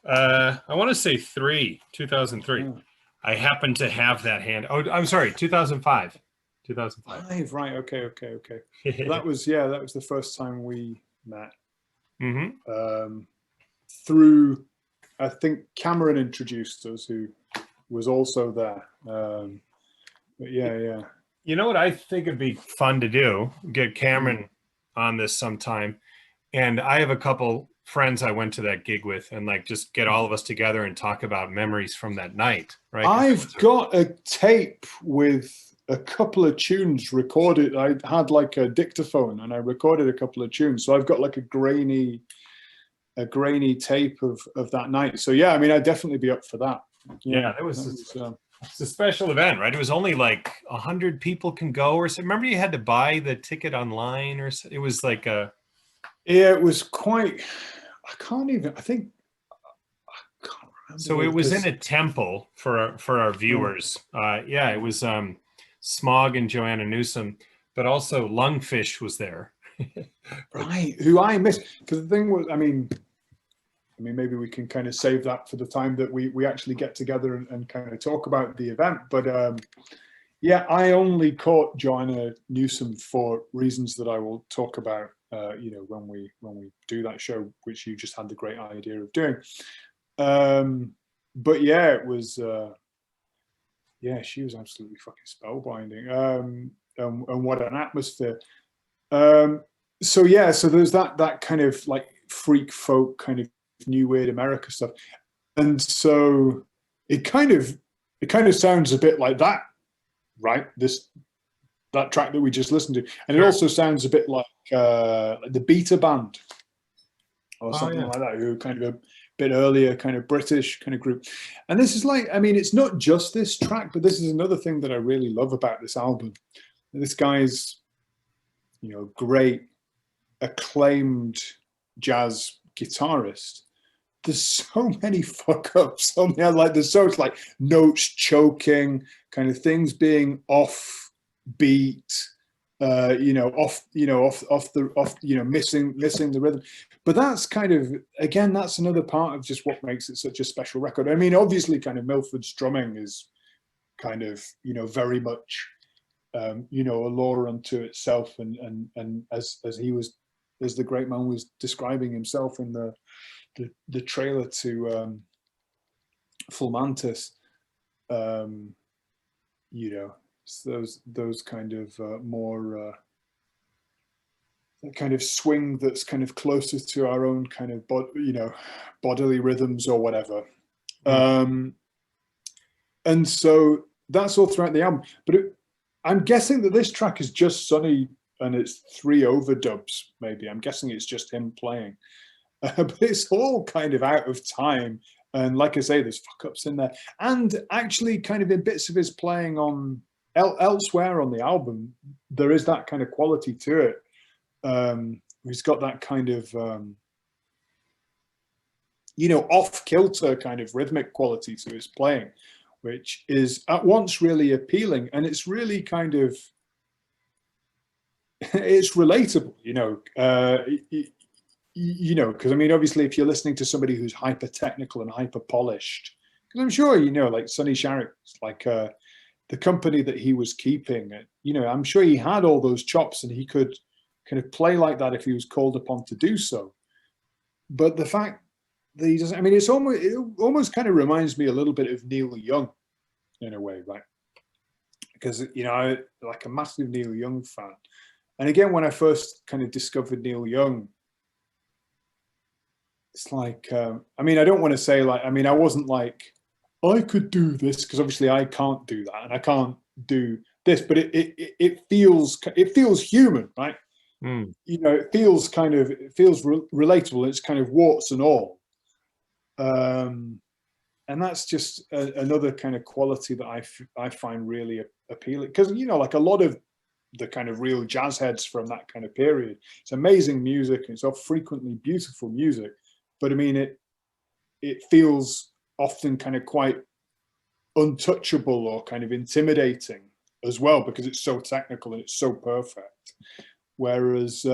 I want to say 2003. Yeah. I happen to have that hand. Oh, I'm sorry, 2005. 2005. Right. Okay. That was the first time we met. Through, I think Cameron introduced us, who was also there. But yeah. You know what I think it'd be fun to do? Get Cameron on this sometime. And I have a couple friends I went to that gig with, and like just get all of us together and talk about memories from that night. Right. I've got a tape with a couple of tunes recorded. I had like a dictaphone and I recorded a couple of tunes. So I've got like a grainy tape of that night. So yeah, I mean, I'd definitely be up for that. It was it's a special event, right? It was only like 100 people can go or so. Remember you had to buy the ticket online or so? It was like it was quite, I can't remember. So it was in a temple for our viewers. It was Smog and Joanna Newsom, but also Lungfish was there. Right, who I missed. Because the thing was, I mean, maybe we can kind of save that for the time that we actually get together and kind of talk about the event. But Yeah, I only caught Joanna Newsom for reasons that I will talk about, when we do that show, which you just had the great idea of doing. But yeah, it was, yeah, she was absolutely fucking spellbinding. And what an atmosphere. So yeah, so there's that kind of like freak folk kind of new weird America stuff, and so it kind of sounds a bit like that, right? That track that we just listened to, and it also sounds a bit like the Beta Band or something like that, who kind of a bit earlier, kind of British kind of group. And this is like, I mean, it's not just this track, but this is another thing that I really love about this album. This guy's, great acclaimed jazz guitarist. There's so many fuck ups on there. Like there's so much like notes choking, kind of things being off beat, off missing the rhythm. But that's kind of, again, that's another part of just what makes it such a special record. I mean, obviously, kind of Milford's drumming is kind of, very much, a lore unto itself, and as the great man was describing himself in the trailer to Full Mantis, those kind of more kind of swing that's kind of closer to our own kind of bodily rhythms or whatever. And so that's all throughout the album. But I'm guessing that this track is just Sonny and it's 3 overdubs, maybe. I'm guessing it's just him playing. But it's all kind of out of time. And like I say, there's fuck-ups in there. And actually kind of in bits of his playing on elsewhere on the album, there is that kind of quality to it. He's got that kind of, off-kilter kind of rhythmic quality to his playing, which is at once really appealing, and it's really kind of, it's relatable, because I mean, obviously, if you're listening to somebody who's hyper technical and hyper polished, because I'm sure like Sonny Sharrock, like the company that he was keeping, I'm sure he had all those chops and he could kind of play like that if he was called upon to do so. But the fact that he doesn't, I mean, it almost kind of reminds me a little bit of Neil Young in a way, right? Because, I like a massive Neil Young fan. And again, when I first kind of discovered Neil Young, it's like, I mean, I don't want to say like, I mean, I wasn't like, I could do this, because obviously I can't do that and I can't do this, but it feels human, right? It feels relatable. It's kind of warts and all. And that's just another kind of quality that I find really appealing, because, like a lot of the kind of real jazz heads from that kind of period, it's amazing music and it's all frequently beautiful music. But I mean, it feels often kind of quite untouchable or kind of intimidating as well, because it's so technical and it's so perfect. Whereas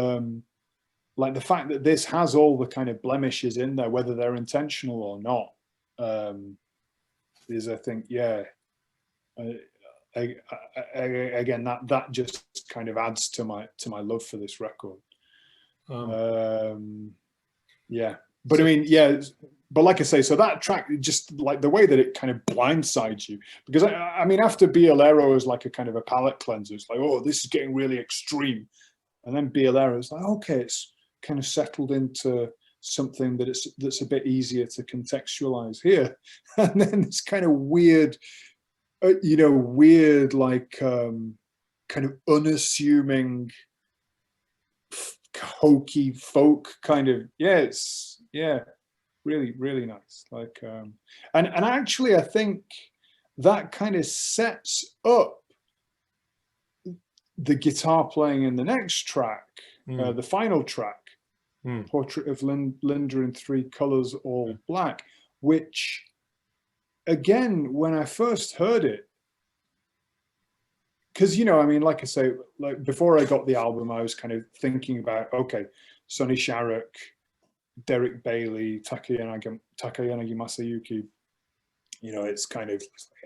like the fact that this has all the kind of blemishes in there, whether they're intentional or not, is, I think, yeah. Again, that just kind of adds to my love for this record. Yeah, but I mean, yeah, but like I say, so that track, just like the way that it kind of blindsides you, because I mean, after Biolero is like a kind of a palate cleanser, it's like, oh, this is getting really extreme, and then Biolero is like, okay, it's kind of settled into something that's a bit easier to contextualize here, and then it's kind of weird, like kind of unassuming, hokey folk kind of, really, really nice. Like, and actually, I think that kind of sets up the guitar playing in the next track, the final track, Portrait of Linda in 3 Colors, All Black, which, again, when I first heard it, because, I mean, like I say, like before I got the album, I was kind of thinking about, okay, Sonny Sharrock, Derek Bailey, Takayanagi Masayuki, it's kind of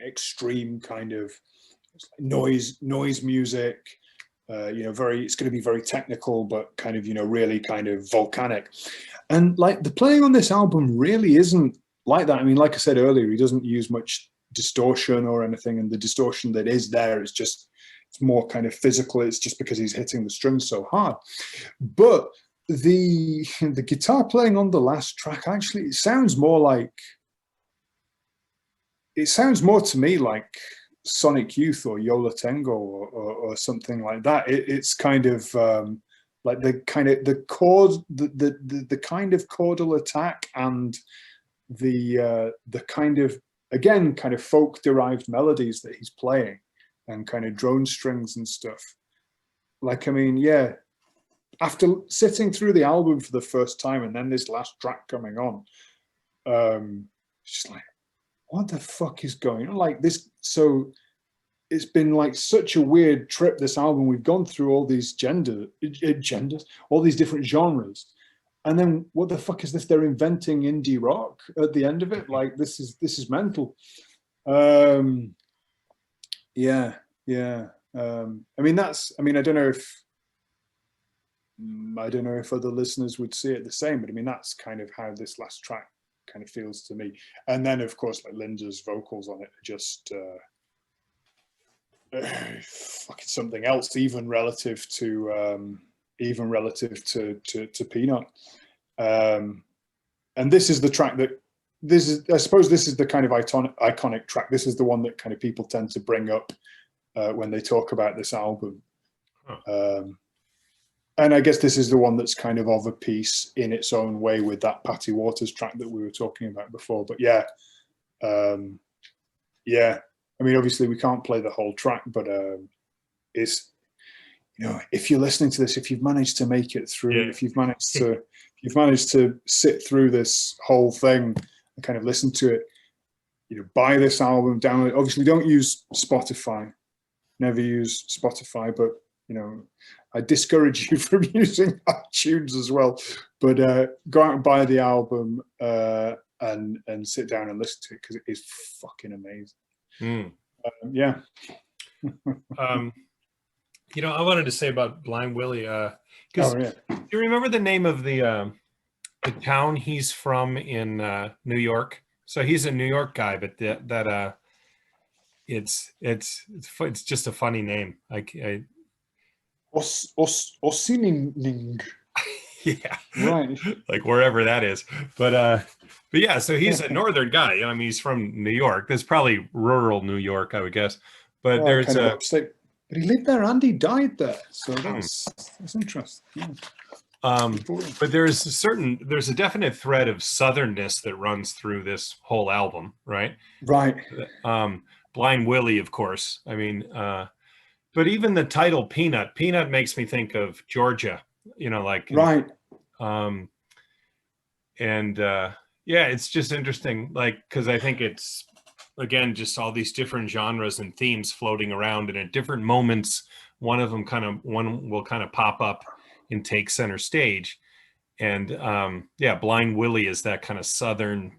extreme kind of noise music. You know, it's going to be very technical, but kind of, you know, really kind of volcanic. And like the playing on this album really isn't like that. I mean, like I said earlier, he doesn't use much distortion or anything, and the distortion that is there is just, it's more kind of physical. It's just because he's hitting the strings so hard. But the guitar playing on the last track, actually, it sounds more to me like Sonic Youth or Yola Tengo or something like that. It's kind of like the kind of chordal attack and the kind of, again, kind of folk derived melodies that he's playing and kind of drone strings and stuff. Like, I mean, yeah, after sitting through the album for the first time and then this last track coming on, just like, what the fuck is going on? Like this, so it's been like such a weird trip, this album. We've gone through all these genders, all these different genres. And then what the fuck is this? They're inventing indie rock at the end of it. Like this is mental. Yeah. I mean, I don't know if other listeners would see it the same, but I mean, that's kind of how this last track kind of feels to me. And then of course, like Linda's vocals on it are just fucking something else, even relative to Peanut. And this is the track that, I suppose this is the kind of iconic track. This is the one that kind of people tend to bring up when they talk about this album. And I guess this is the one that's kind of a piece in its own way with that Patty Waters track that we were talking about before. But yeah, yeah. I mean, obviously we can't play the whole track, but it's, you know, if you're listening to this, if you've managed to make it through, Yeah. if you've managed to sit through this whole thing and kind of listen to it, you know, buy this album, download it. Obviously, don't use Spotify. Never use Spotify, but you know, I discourage you from using iTunes as well. But go out and buy the album and sit down and listen to it, because it is fucking amazing. Yeah. You know, I wanted to say about Blind Willie, because Oh, yeah. do you remember the name of the town he's from in New York? So he's a New York guy, but it's just a funny name. Ossining. Yeah, Right. like wherever that is. But yeah, so he's a northern guy. You know, I mean, he's from New York. That's probably rural New York, I would guess. But Well, there's kind of a upstate. But he lived there and he died there, so that's interesting. Yeah. but there's a definite thread of southernness that runs through this whole album, right? Right. Blind Willie, of course. I mean, but even the title Peanut makes me think of Georgia, you know, like Right. And yeah, it's just interesting, like, because I think it's, again, just all these different genres and themes floating around, and at different moments one will kind of pop up and take center stage. And yeah, Blind Willie is that kind of southern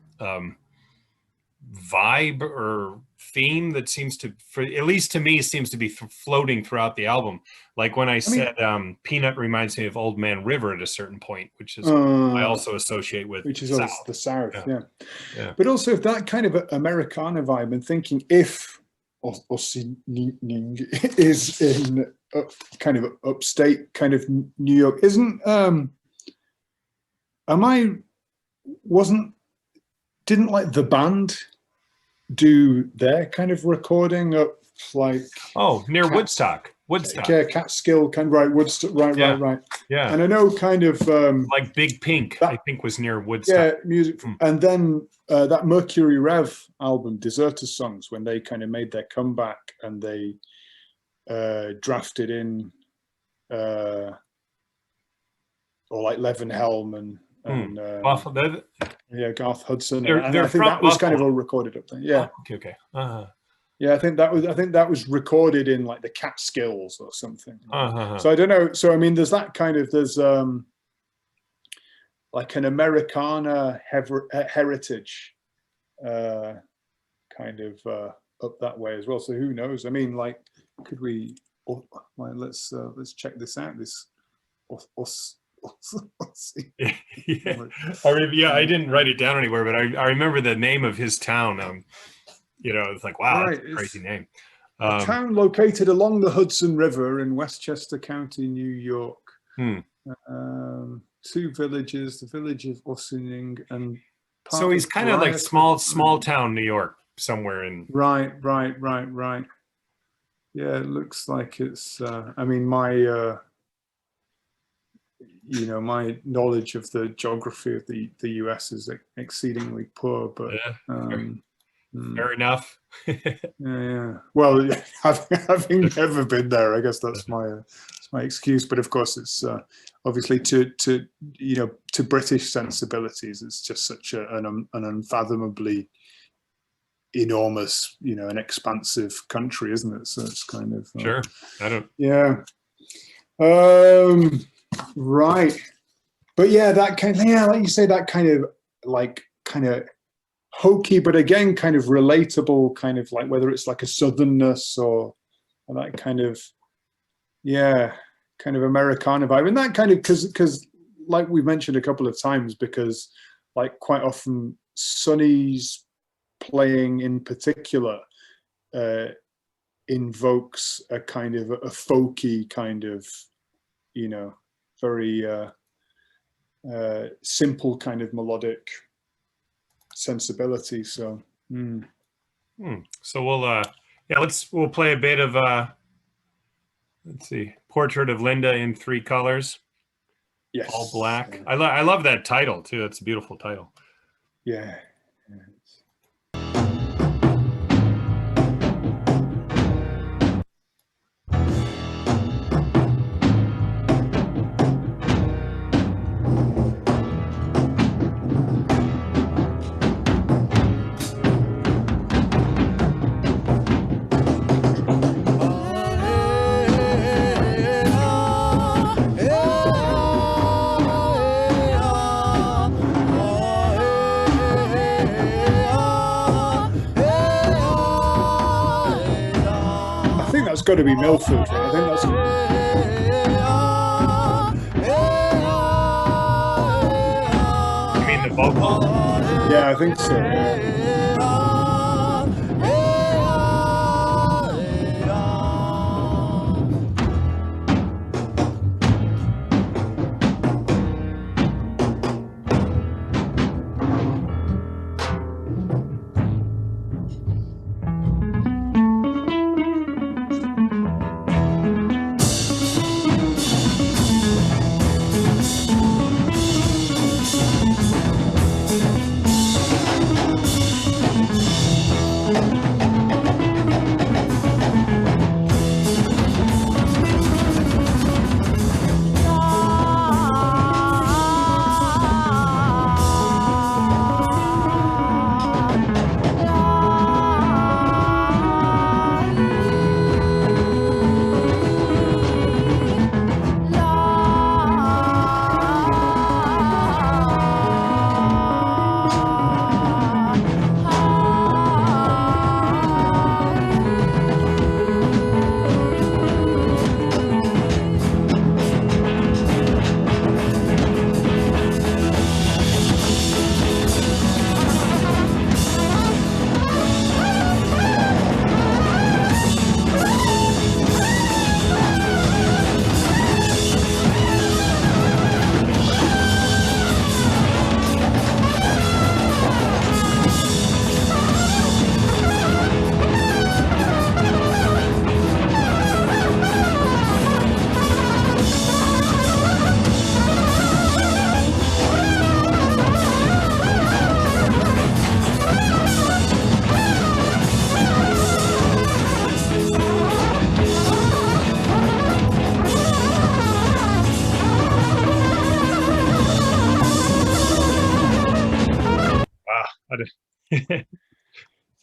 vibe or theme that seems to, for at least to me, seems to be floating throughout the album. Like when I said Peanut reminds me of Old Man River at a certain point, which is I also associate with which is South. always the South. Yeah. But also if that kind of Americana vibe, and thinking if Ossining is in kind of upstate kind of New York, didn't like the band do their kind of recording up like near Woodstock. Yeah, Catskill kind of right, Woodstock, right. Yeah. And I know kind of like Big Pink, I think was near Woodstock. Yeah, music. And then that Mercury Rev album, Deserter Songs, when they kind of made their comeback and they drafted in or like Levenhelm and Garth Hudson. And I think that was kind of all recorded up there. Yeah. Okay. Yeah, I think that was recorded in like the Catskills or something. So I don't know. So I mean, there's like an Americana heritage kind of up that way as well. So who knows? I mean, like, could we? Like, let's check this out. This Yeah. I mean, yeah, I didn't write it down anywhere, but I remember the name of his town. You know, it's like, wow, right, that's a crazy name. A town located along the Hudson River in Westchester County, New York. Two villages, the village of Ossining and so he's kind of like small town New York, somewhere in. Right. Yeah, it looks like it's. I mean, my my knowledge of the geography of the US is exceedingly poor, but fair enough. yeah. Well, having never been there, I guess that's my excuse. But of course, it's obviously to British sensibilities, it's just such an unfathomably enormous, an expansive country, isn't it? So it's kind of sure. I don't. Yeah. Right. But yeah, that kind of, like you say, that kind of hokey, but again, kind of relatable, kind of like whether it's like a southernness or that kind of, kind of Americana vibe. And that kind of, because like we've mentioned a couple of times, because like quite often Sonny's playing in particular invokes a kind of a folky kind of, very simple kind of melodic sensibility. So so we'll play a bit of let's see, Portrait of Linda in Three Colors. Yes, all black. I love that title too. It's a beautiful title. Yeah. That's got to be Milford, right? I think that's. You mean the vocal? Yeah, I think so. Yeah.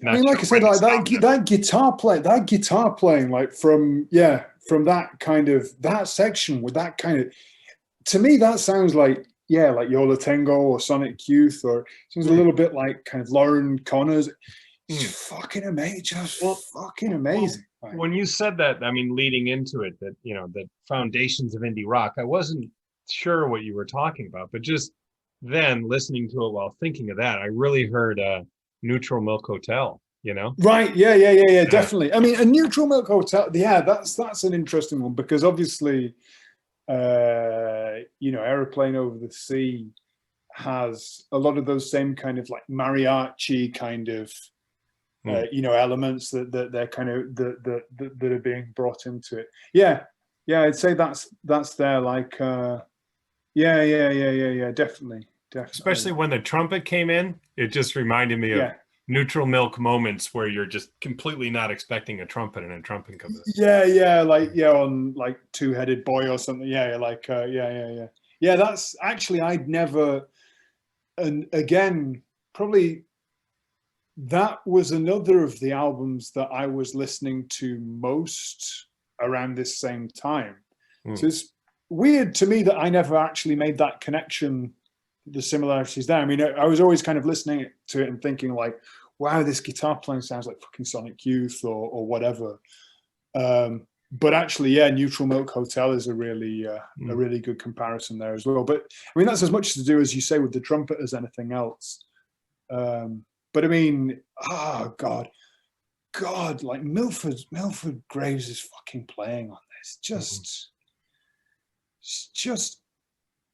I mean, like I said, like that guitar playing, like from that kind of that section with that kind of, to me that sounds like like Yola Tengo or Sonic Youth, or sounds a little bit like kind of Lauren Connors. It's just fucking amazing. Just Well, fucking amazing. Like, when you said that, I mean, leading into it, that, you know, the foundations of indie rock, I wasn't sure what you were talking about, but just then listening to it while thinking of that, I really heard Neutral Milk Hotel, you know? right. Yeah, definitely. I mean, a Neutral Milk Hotel. Yeah, that's an interesting one, because obviously, you know, Aeroplane Over the Sea has a lot of those same kind of like mariachi kind of, you know, elements that they're kind of that are being brought into it. Yeah, I'd say that's there. Like, yeah, definitely. Especially when the trumpet came in, it just reminded me of Neutral Milk moments where you're just completely not expecting a trumpet and a trumpet comes in. Like on like Two-Headed Boy or something. Like yeah. That's actually, I'd never, and again, probably that was another of the albums that I was listening to most around this same time. So it's weird to me that I never actually made that connection, the similarities there. I mean, I was always kind of listening to it and thinking like, wow, this guitar playing sounds like fucking Sonic Youth or whatever. But actually, yeah, Neutral Milk Hotel is a really good comparison there as well. But I mean, that's as much to do, as you say, with the trumpet as anything else. But I mean, oh God, like Milford Graves is fucking playing on this. It's just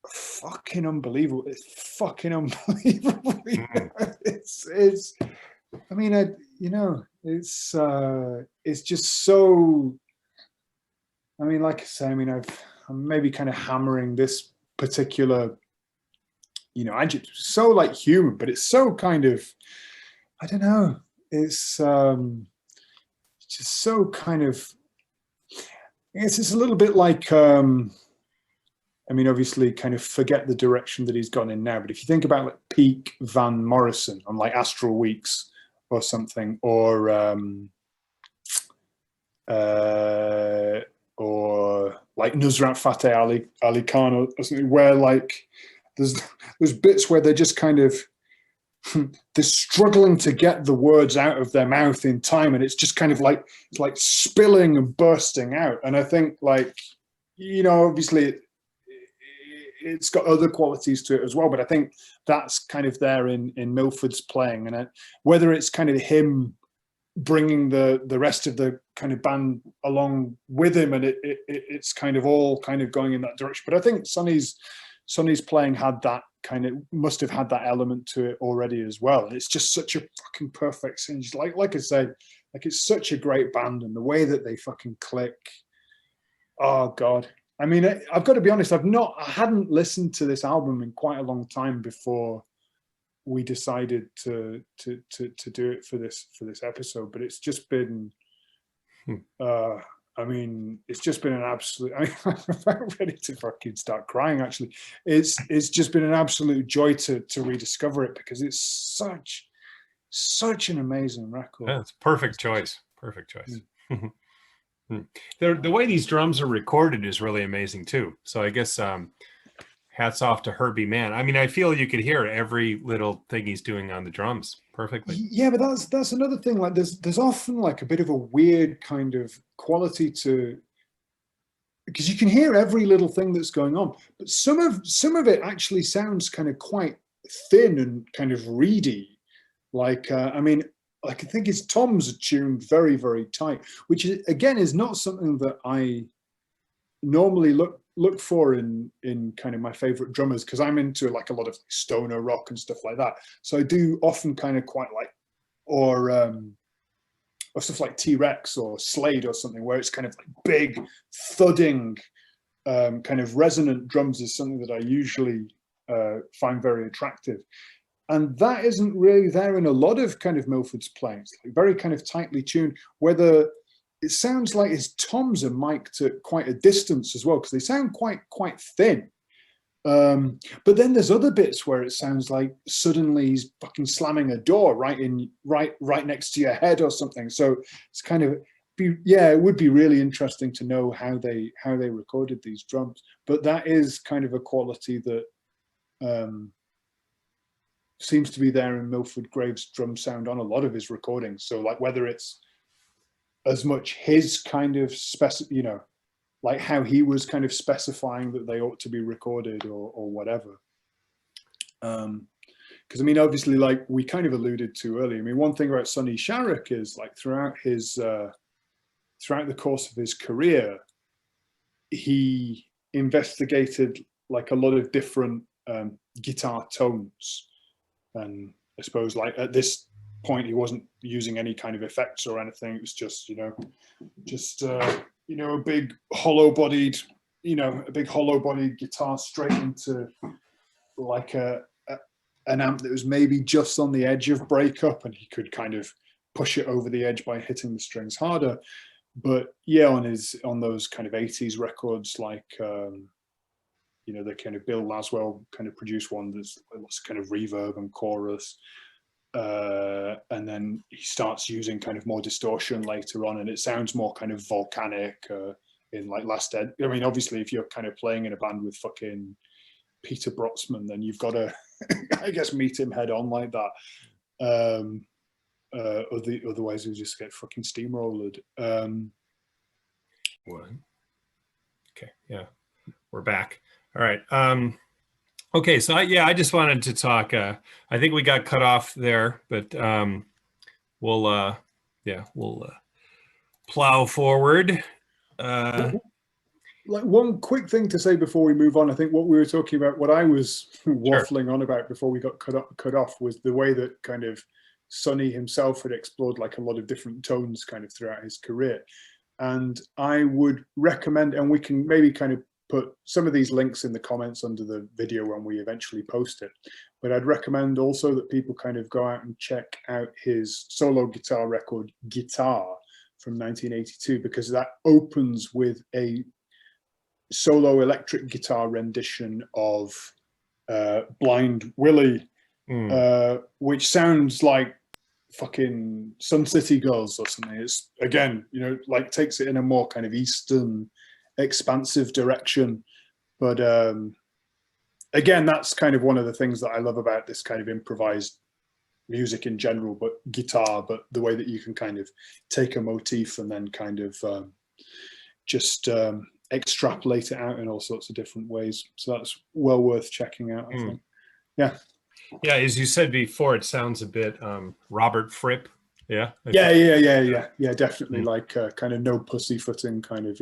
fucking unbelievable. It's fucking unbelievable. It's I mean, you know, it's just so, I mean, like I say, I mean, I'm maybe kind of hammering this particular, you know, adjective, so like human, but it's so kind of, I don't know, it's just so kind of, it's a little bit like, I mean, obviously kind of forget the direction that he's gone in now, but if you think about like peak Van Morrison on like Astral Weeks or something, or like Nusrat Fateh Ali Khan or something, where like there's bits where they're just kind of they're struggling to get the words out of their mouth in time, and it's just kind of like it's like spilling and bursting out. And I think, like, you know, obviously it's got other qualities to it as well, but I think that's kind of there in Milford's playing, and whether it's kind of him bringing the rest of the kind of band along with him, and it's kind of all kind of going in that direction. But I think Sonny's playing had that kind of, must have had that element to it already as well. And it's just such a fucking perfect singe. Like I said, like, it's such a great band, and the way that they fucking click. Oh God. I mean, I've got to be honest, I hadn't listened to this album in quite a long time before we decided to do it for this episode. But it's just been I mean, it's just been an absolute, I mean, I'm about ready to fucking start crying, actually. It's just been an absolute joy to rediscover it, because it's such an amazing record. Yeah, it's perfect choice. The way these drums are recorded is really amazing too. So I guess hats off to Herbie Mann. I mean, I feel you could hear every little thing he's doing on the drums perfectly. Yeah, but that's another thing. Like, there's often like a bit of a weird kind of quality to, because you can hear every little thing that's going on, but some of it actually sounds kind of quite thin and kind of reedy. Like, I mean, like, I think his toms are tuned very, very tight, which is, again, is not something that I normally look for in kind of my favorite drummers, because I'm into like a lot of stoner rock and stuff like that. So I do often kind of quite like, or stuff like T-Rex or Slade or something, where it's kind of like big thudding kind of resonant drums, is something that I usually find very attractive. And that isn't really there in a lot of kind of Milford's playing. It's like very kind of tightly tuned, whether it sounds like his toms are mic'd at quite a distance as well, because they sound quite thin. But then there's other bits where it sounds like suddenly he's fucking slamming a door right next to your head or something. So it's kind of, it would be really interesting to know how they recorded these drums. But that is kind of a quality that seems to be there in Milford Graves' drum sound on a lot of his recordings. So like whether it's as much his kind of like how he was kind of specifying that they ought to be recorded or whatever. Because I mean, obviously, like we kind of alluded to earlier, I mean, one thing about Sonny Sharrock is like throughout the course of his career, he investigated like a lot of different guitar tones. And I suppose like at this point, he wasn't using any kind of effects or anything. It was just, a big hollow-bodied guitar straight into like an amp that was maybe just on the edge of breakup, and he could kind of push it over the edge by hitting the strings harder. But yeah, on those kind of 80s records, like the kind of Bill Laswell kind of produced one that's lots of kind of reverb and chorus, and then he starts using kind of more distortion later on, and it sounds more kind of volcanic in like Last Dead. I mean, obviously, if you're kind of playing in a band with fucking Peter Brotzman, then you've got to, I guess, meet him head on like that. Otherwise, he'll just get fucking steamrolled. What? Okay, yeah, we're back. All right. Okay, so I just wanted to talk. I think we got cut off there, but we'll plow forward. Like one quick thing to say before we move on, I think what we were talking about, what I was waffling on about before we got cut off, was the way that kind of Sonny himself had explored like a lot of different tones kind of throughout his career. And I would recommend, and we can maybe kind of put some of these links in the comments under the video when we eventually post it, but I'd recommend also that people kind of go out and check out his solo guitar record, Guitar, from 1982, because that opens with a solo electric guitar rendition of Blind Willie, which sounds like fucking Sun City Girls or something. It's, again, like takes it in a more kind of Eastern expansive direction. But again, that's kind of one of the things that I love about this kind of improvised music in general, but guitar, but the way that you can kind of take a motif and then kind of just extrapolate it out in all sorts of different ways. So that's well worth checking out, I think. Yeah, as you said before, it sounds a bit Robert Fripp. Yeah, definitely. Like kind of no pussyfooting kind of.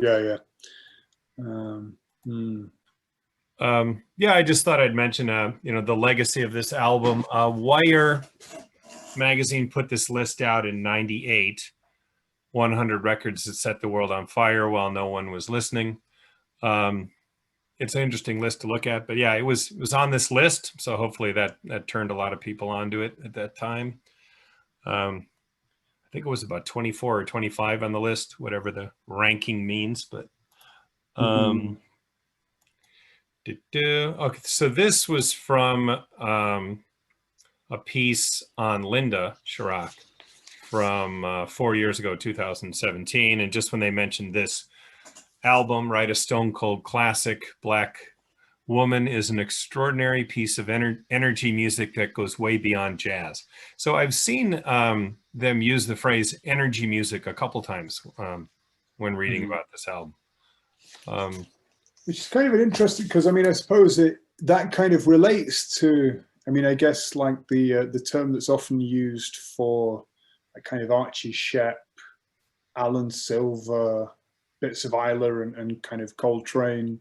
I just thought I'd mention the legacy of this album. Wire magazine put this list out in '98, 100 records that set the world on fire while no one was listening. It's an interesting list to look at, but yeah, it was on this list, so hopefully that turned a lot of people onto it at that time. I think it was about 24 or 25 on the list, whatever the ranking means. But okay, so this was from a piece on Linda Sharrock from 4 years ago, 2017, and just when they mentioned this album, right, a stone cold classic, Black Woman is an extraordinary piece of energy music that goes way beyond jazz. So I've seen them use the phrase energy music a couple times when reading about this album. Which is kind of an interesting, because I mean, I suppose that kind of relates to, I mean, I guess like the term that's often used for a kind of Archie Shepp, Alan Silver, bits of Isla and kind of Coltrane,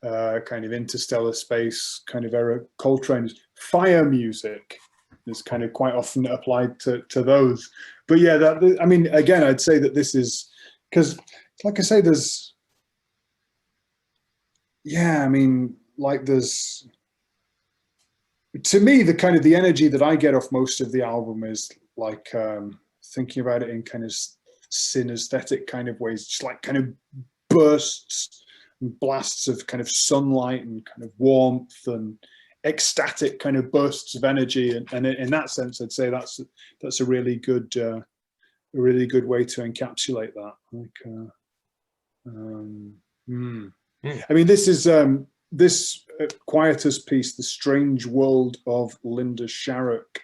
kind of interstellar space kind of era. Coltrane's fire music is kind of quite often applied to those. But yeah, I mean, again, I'd say that this is, because like I say, there's, yeah, I mean, like there's, to me, the kind of the energy that I get off most of the album is like thinking about it in kind of synesthetic kind of ways, just like kind of bursts and blasts of kind of sunlight and kind of warmth and ecstatic kind of bursts of energy. And in that sense, I'd say that's a really good way to encapsulate that. Like, I mean, this is this Quietus piece, The Strange World of Linda Sharrock,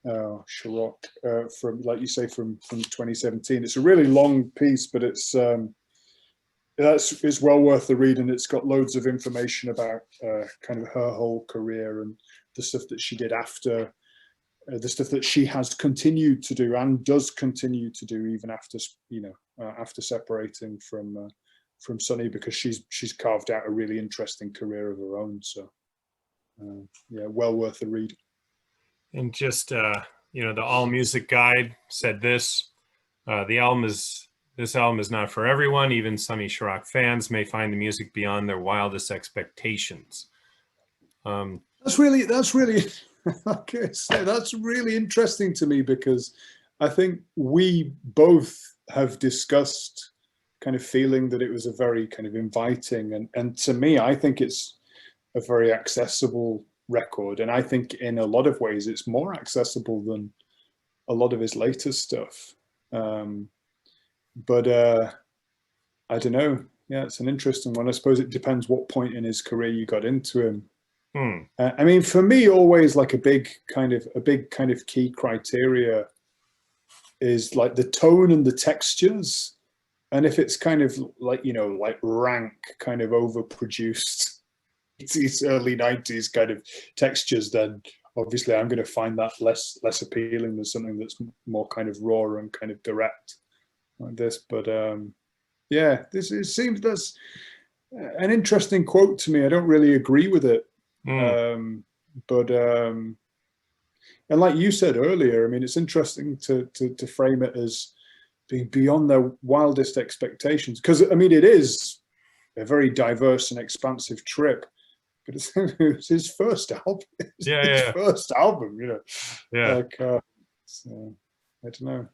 from, like you say, from 2017. It's a really long piece, but it's well worth the read, and it's got loads of information about kind of her whole career and the stuff that she did after, the stuff that she has continued to do and does continue to do even after, after separating from Sonny, because she's carved out a really interesting career of her own. So yeah, well worth the read. And just the All Music Guide said this: this album is not for everyone. Even Sonny Sharrock fans may find the music beyond their wildest expectations. That's really okay, so that's really interesting to me, because I think we both have discussed kind of feeling that it was a very kind of inviting, and to me, I think it's a very accessible record, and I think in a lot of ways it's more accessible than a lot of his later stuff. But I don't know. Yeah, it's an interesting one. I suppose it depends what point in his career you got into him. I mean, for me, always like a big kind of key criteria is like the tone and the textures. And if it's kind of like, like rank, kind of overproduced 80s, early 90s kind of textures, then obviously I'm going to find that less appealing than something that's more kind of raw and kind of direct like this. But yeah, it seems that's an interesting quote to me. I don't really agree with it. But and like you said earlier, I mean, it's interesting to frame it as being beyond their wildest expectations, because I mean, it is a very diverse and expansive trip, but it's his first album. First album, Yeah. Like, so, I don't know.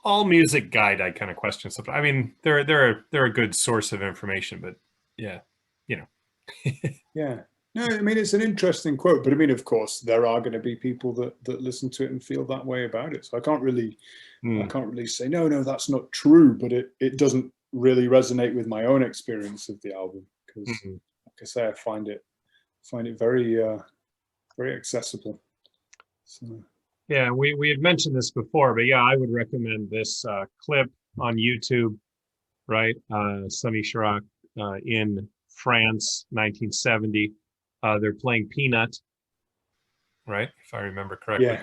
All Music Guide, I kind of question something. I mean, they're a good source of information, but yeah, yeah. No, I mean, it's an interesting quote, but I mean, of course, there are going to be people that listen to it and feel that way about it. So I can't really say no, that's not true. But it doesn't really resonate with my own experience of the album, because, like I say, I find it very very accessible. So. Yeah, we had mentioned this before, but yeah, I would recommend this clip on YouTube. Right, Sonny Sharrock in France, 1970. They're playing Peanut, right? If I remember correctly.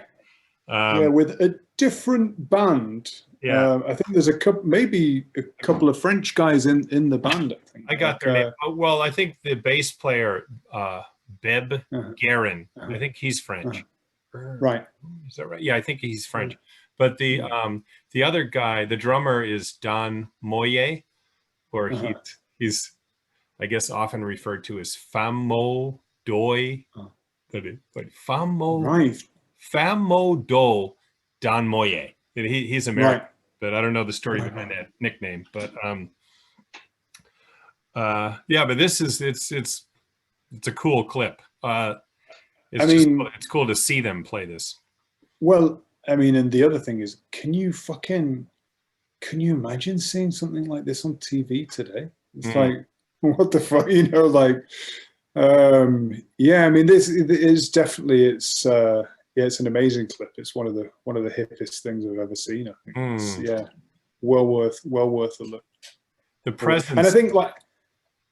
Yeah, with a different band. Yeah, I think there's maybe a couple of French guys in the band. I think I got their name. Well, I think the bass player, Beb Guerin. I think he's French. Right. Is that right? Yeah, I think he's French. But the other guy, the drummer, is Don Moye, or he's I guess often referred to as Famo Doy. But Famo Do Don Moye. He's American, but I don't know the story behind that nickname. But yeah, but this is it's a cool clip. It's cool to see them play this. Well, I mean, and the other thing is, can you imagine seeing something like this on TV today? It's like, what the fuck, yeah, I mean, this is definitely, it's an amazing clip. It's one of the hippest things I've ever seen, I think. It's, well worth a look. The presence, and I think like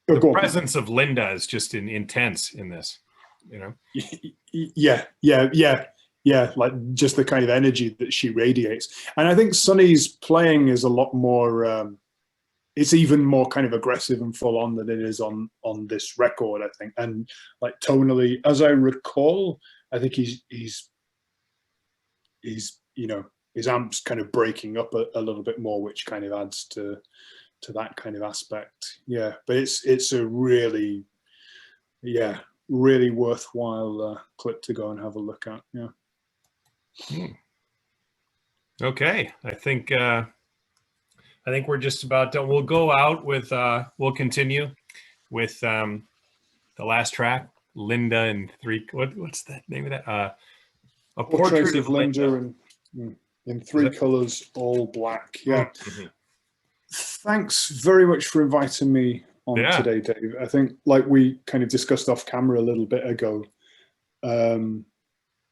the presence of Linda is just intense in this, Yeah, like just the kind of energy that she radiates. And I think Sonny's playing is a lot more, it's even more kind of aggressive and full on than it is on this record, I think. And like tonally, as I recall, I think he's his amp's kind of breaking up a little bit more, which kind of adds to that kind of aspect. Yeah, but it's a really worthwhile clip to go and have a look at. Yeah. Okay, I think we're just about done. We'll go out with we'll continue with the last track, Linda and Three. What's that name of that? A Portrait of Linda in Three Colors, All Black. Yeah. Thanks very much for inviting me on Yeah. today, Dave. I think, like we kind of discussed off camera a little bit ago,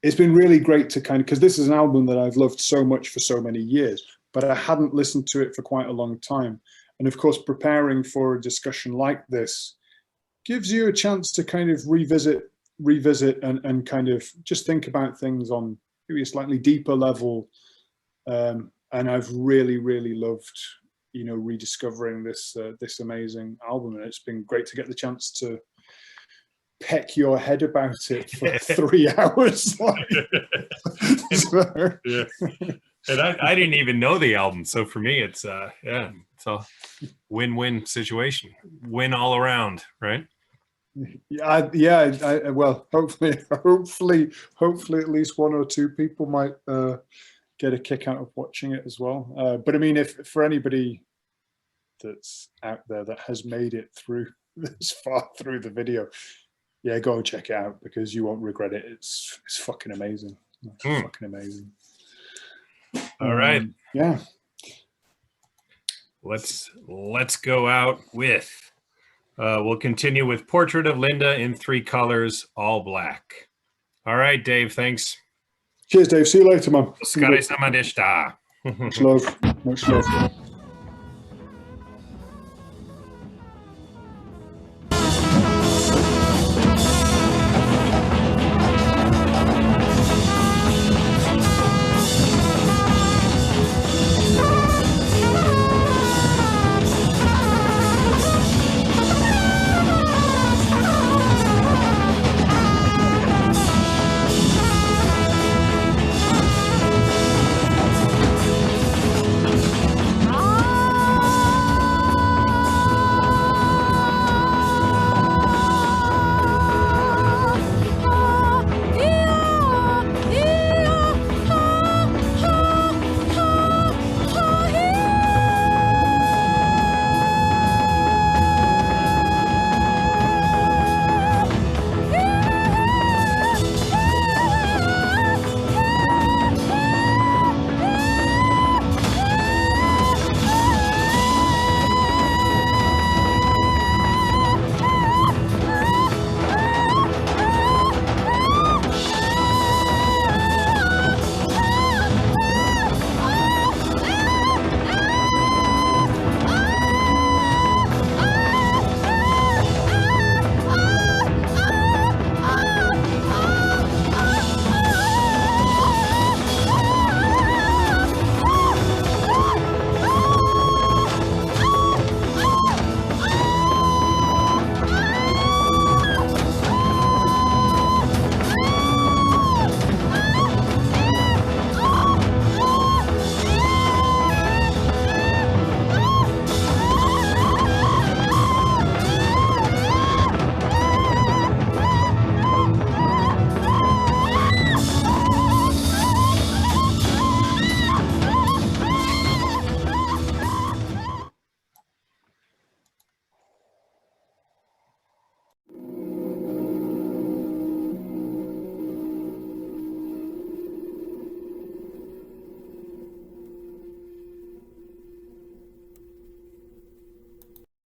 it's been really great to kind of, because this is an album that I've loved so much for so many years, but I hadn't listened to it for quite a long time. And of course, preparing for a discussion like this gives you a chance to kind of revisit and kind of just think about things on maybe a slightly deeper level. And I've really, really loved, you know, rediscovering this this amazing album, and it's been great to get the chance to peck your head about it for 3 hours. So, Yeah. And I didn't even know the album, so for me, it's yeah, it's a win-win situation, win all around, right? yeah. Well, hopefully, at least 1 or 2 people might get a kick out of watching it as well. But I mean, if for anybody that's out there that has made it through this far through the video, yeah, go and check it out because you won't regret it. It's fucking amazing. Fucking amazing. All right. Yeah. Let's go out with. We'll continue with Portrait of Linda in 3 colors, all black. All right, Dave. Thanks. Cheers, Dave. See you later, man. Otsukare-sama deshita. Much love. Much love.